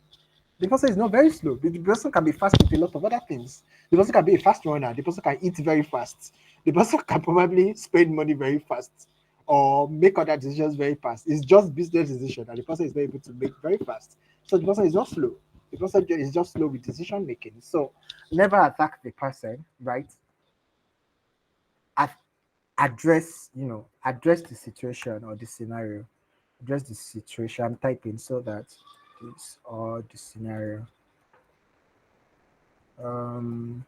the person is not very slow. The person can be fast with a lot of other things. The person can be a fast runner. The person can eat very fast. The person can probably spend money very fast or make other decisions very fast. It's just business decision that the person is not able to make very fast. So the person is not slow. The person is just slow with decision making. So never attack the person, right? Ad- address the situation or the scenario. Address the situation. I'm typing so that this or the scenario. Um,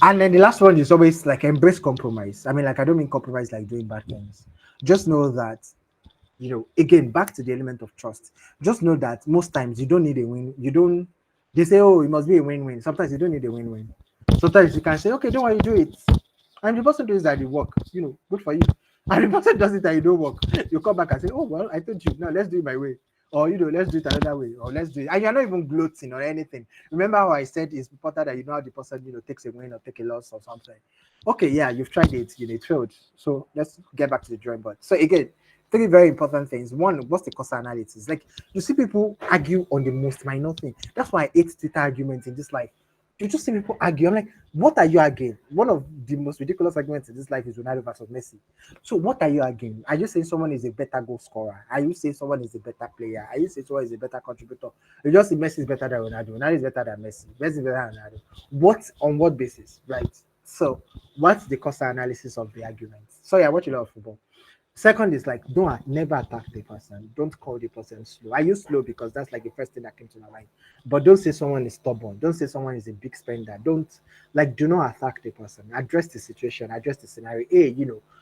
and then the last one is always like embrace compromise. I mean, like, I don't mean compromise like doing bad things. Just know that, again, back to the element of trust. Just know that most times you don't need a win. You don't, they say, oh, it must be a win win. Sometimes you don't need a win win. Sometimes you can say, okay, don't worry, do it. And the person does that, you work, good for you. And the person does it and you don't work. You come back and say, oh, well, I told you, now let's do it my way. Or, let's do it another way. Or let's do it. And you're not even gloating or anything. Remember how I said it's important that you know how the person, takes a win or take a loss or something. Okay, yeah, you've tried it, it failed. So let's get back to the drawing board. So again, three very important things. One, what's the cost analysis? Like, you see people argue on the most minor thing. That's why I hate Twitter arguments in this life. You just see people argue. I'm like, what are you arguing? One of the most ridiculous arguments in this life is Ronaldo versus Messi. So what are you arguing? Are you saying someone is a better goal scorer? Are you saying someone is a better player? Are you saying someone is a better contributor? You just say Messi is better than Ronaldo. Ronaldo is better than Messi. Messi is better than Ronaldo. What, on what basis? Right. So what's the cost analysis of the argument? Sorry, I watch a lot of football. Second is like, don't never attack the person. Don't call the person slow. I use slow because that's like the first thing that came to my mind. But don't say someone is stubborn. Don't say someone is a big spender. Don't, like, do not attack the person. Address the situation. Address the scenario. Hey,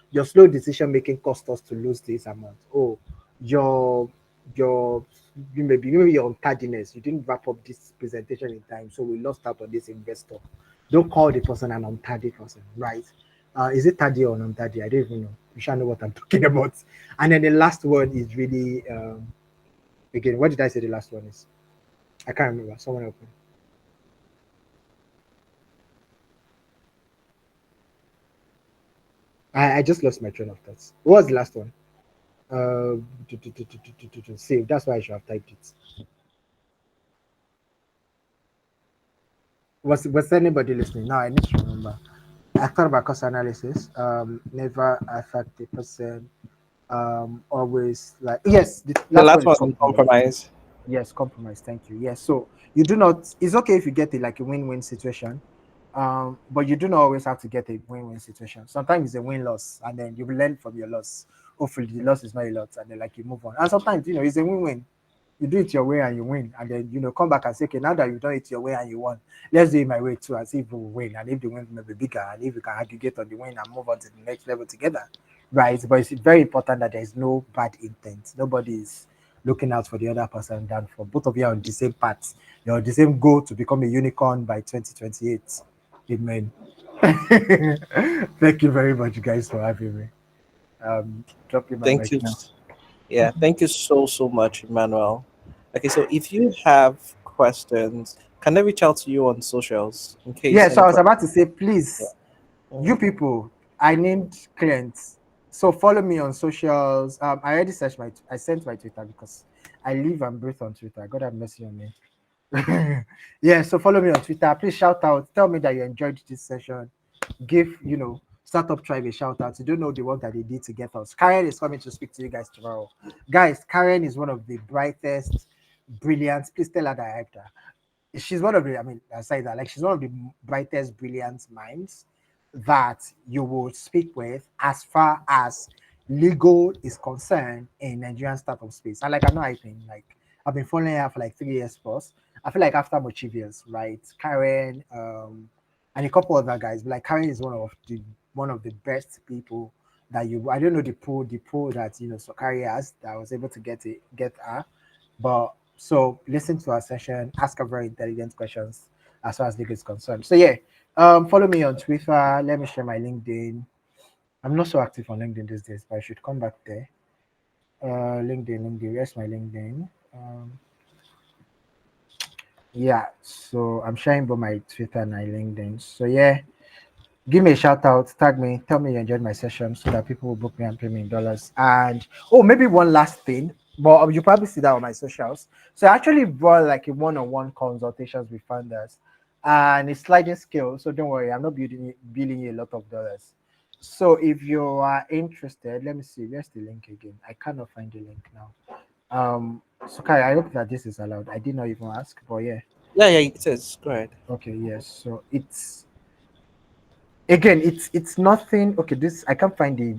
your slow decision making cost us to lose this amount. Oh, your your maybe your tardiness. You didn't wrap up this presentation in time, so we lost out on this investor. Don't call the person an untardy person, right? Is it tardy or non-tardy? I don't even know. You shall know what I'm talking about. And then the last one is really again. What did I say? The last one is, I can't remember. Someone help me. I just lost my train of thoughts. What was the last one? Uh, Save. That's why I should have typed it. Was anybody listening? Now I need to remember. I thought about cost analysis. Never affect the person. Always, like, yes. The The last last one is one is compromise. compromise. Yes, compromise. Thank you. Yes. So you do not. It's okay if you get it like a win-win situation, but you do not always have to get a win-win situation. Sometimes it's a win-loss, and then you learn from your loss. Hopefully, the loss is not a lot, and then like you move on. And sometimes it's a win-win. You do it your way and you win, and then come back and say, okay, now that you've done it your way and you won, let's do it my way too, and see if we will win, and if the win may be bigger, and if we can aggregate on the win and move on to the next level together, right? But it's very important that there is no bad intent. Nobody is looking out for the other person than for both of you are on the same path. You're on the same goal to become a unicorn by 2028. Amen. Thank you very much, guys, for having me. Dropping my Thank mic you. now. Yeah, thank you so much, Emmanuel. Okay, so if you have questions, can they reach out to you on socials in case Yeah, so any I was question? about to say, Yeah. please, you Mhm. people, I named clients. So follow me on socials. I already searched I sent my Twitter because I live and breathe on Twitter. God have mercy on me. Yeah, so follow me on Twitter. Please shout out. Tell me that you enjoyed this session. Give, Startup Tribe a shout out. You don't know the work that they did to get us. Karen is coming to speak to you guys tomorrow. Guys, Karen is one of the brightest, brilliant. Please tell her that I hyped her. She's one of the, I mean, aside that, like, she's one of the brightest, brilliant minds that you will speak with as far as legal is concerned in Nigerian startup space. And like, I'm not hyping, like, I've been following her for like 3 years plus. I feel like after Mochivius, right? Karen, and a couple other guys, but like Karen is one of the best people that I don't know the pool that Sokari has that I was able to get her. But so listen to our session, ask her very intelligent questions as far as legal is concerned. So yeah, follow me on Twitter. Let me share my LinkedIn. I'm not so active on LinkedIn these days, but I should come back there. LinkedIn. Where's my LinkedIn? Yeah, so I'm sharing both my Twitter and my LinkedIn. So yeah, give me a shout out, tag me, tell me you enjoyed my session so that people will book me and pay me in dollars. And oh, maybe one last thing, but you probably see that on my socials. So I actually brought like a one-on-one consultations with founders, and it's sliding scale. So don't worry, I'm not billing you a lot of dollars. So if you are interested, let me see. Where's the link again? I cannot find the link now. So Kai, I hope that this is allowed. I did not even ask, but yeah. Yeah, yeah, it is. Go ahead. Okay, yes. So it's nothing. Okay, this I can't find the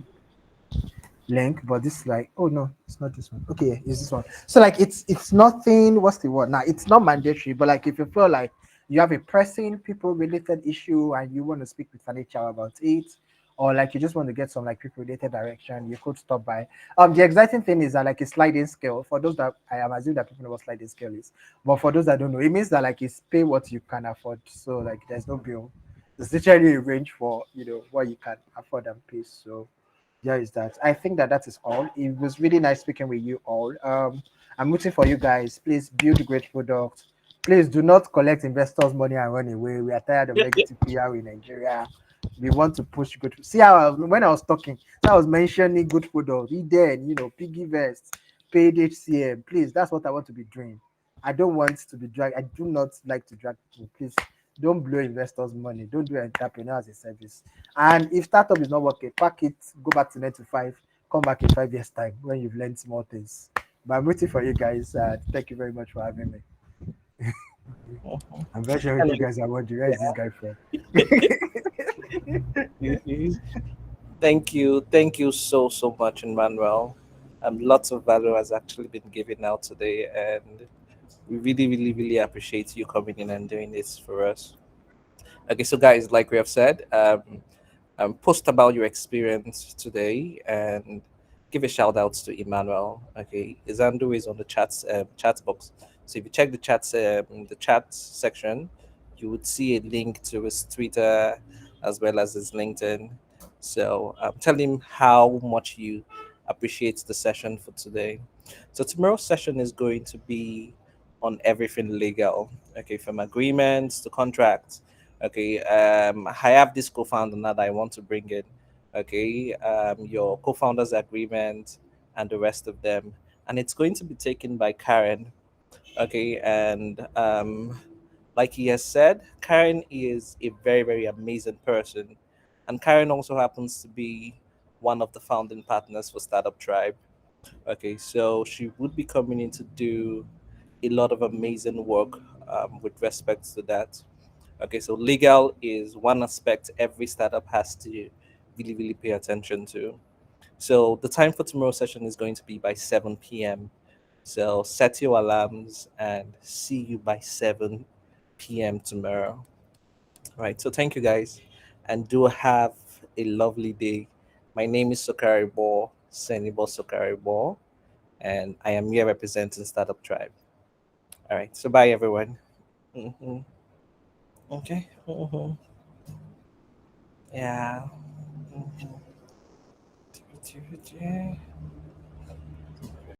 link, but this is like, oh no, it's not this one. Okay, yeah, it's this one. So like it's nothing. What's the word now? It's not mandatory, but like if you feel like you have a pressing people related issue and you want to speak with an HR about it, or like you just want to get some like people related direction, you could stop by. The exciting thing is that like a sliding scale. For those that I am assuming that people know what sliding scale is, but for those that don't know, it means that like it's pay what you can afford. So like there's no bill. It's literally a range for what you can afford and pay. So yeah, is that I think that is all. It was really nice speaking with you all. I'm rooting for you guys. Please build great products. Please do not collect investors' money and run away. We are tired of Yeah, yeah. negative PR in Nigeria. We want to push good. See how when I was talking, so I was mentioning good products. Then piggy vest, paid HCM. Please, that's what I want to be doing. I don't want to be dragged. I do not like to drag people. Please don't blow investors' money. Don't do entrepreneur as a service. And if startup is not working, pack it, go back to 9 to 5, come back in 5 years' time when you've learned small things. But I'm waiting for you guys. Thank you very much for having me. Mhm. I'm very sure if you Anyway, guys are wondering, where is this guy from? mhm. Thank you so so much, Emmanuel. Lots of value has actually been given out today, and we really, really, really appreciate you coming in and doing this for us. Okay, so guys, like we have said, post about your experience today and give a shout out to Emmanuel. Okay, his handle is on the chat box. So if you check the chat section, you would see a link to his Twitter as well as his LinkedIn. So tell him how much you appreciate the session for today. So tomorrow's session is going to be on everything legal. Okay, from agreements to contracts. Okay, I have this co-founder now that I want to bring in. Okay, your co-founders agreement and the rest of them, and it's going to be taken by Karen. Okay, and like he has said, Karen is a very very amazing person, and Karen also happens to be one of the founding partners for Startup Tribe. Okay, so she would be coming in to do a lot of amazing work with respect to that. Okay, so legal is one aspect every startup has to really, really pay attention to. So the time for tomorrow's session is going to be by 7 p.m. So set your alarms and see you by 7 p.m. tomorrow. All right, so thank you guys and do have a lovely day. My name is Sokari Ball, Senibo Sokari Ball, and I am here representing Startup Tribe. All right, so bye everyone. Hmm. Okay. Yeah. Mhm.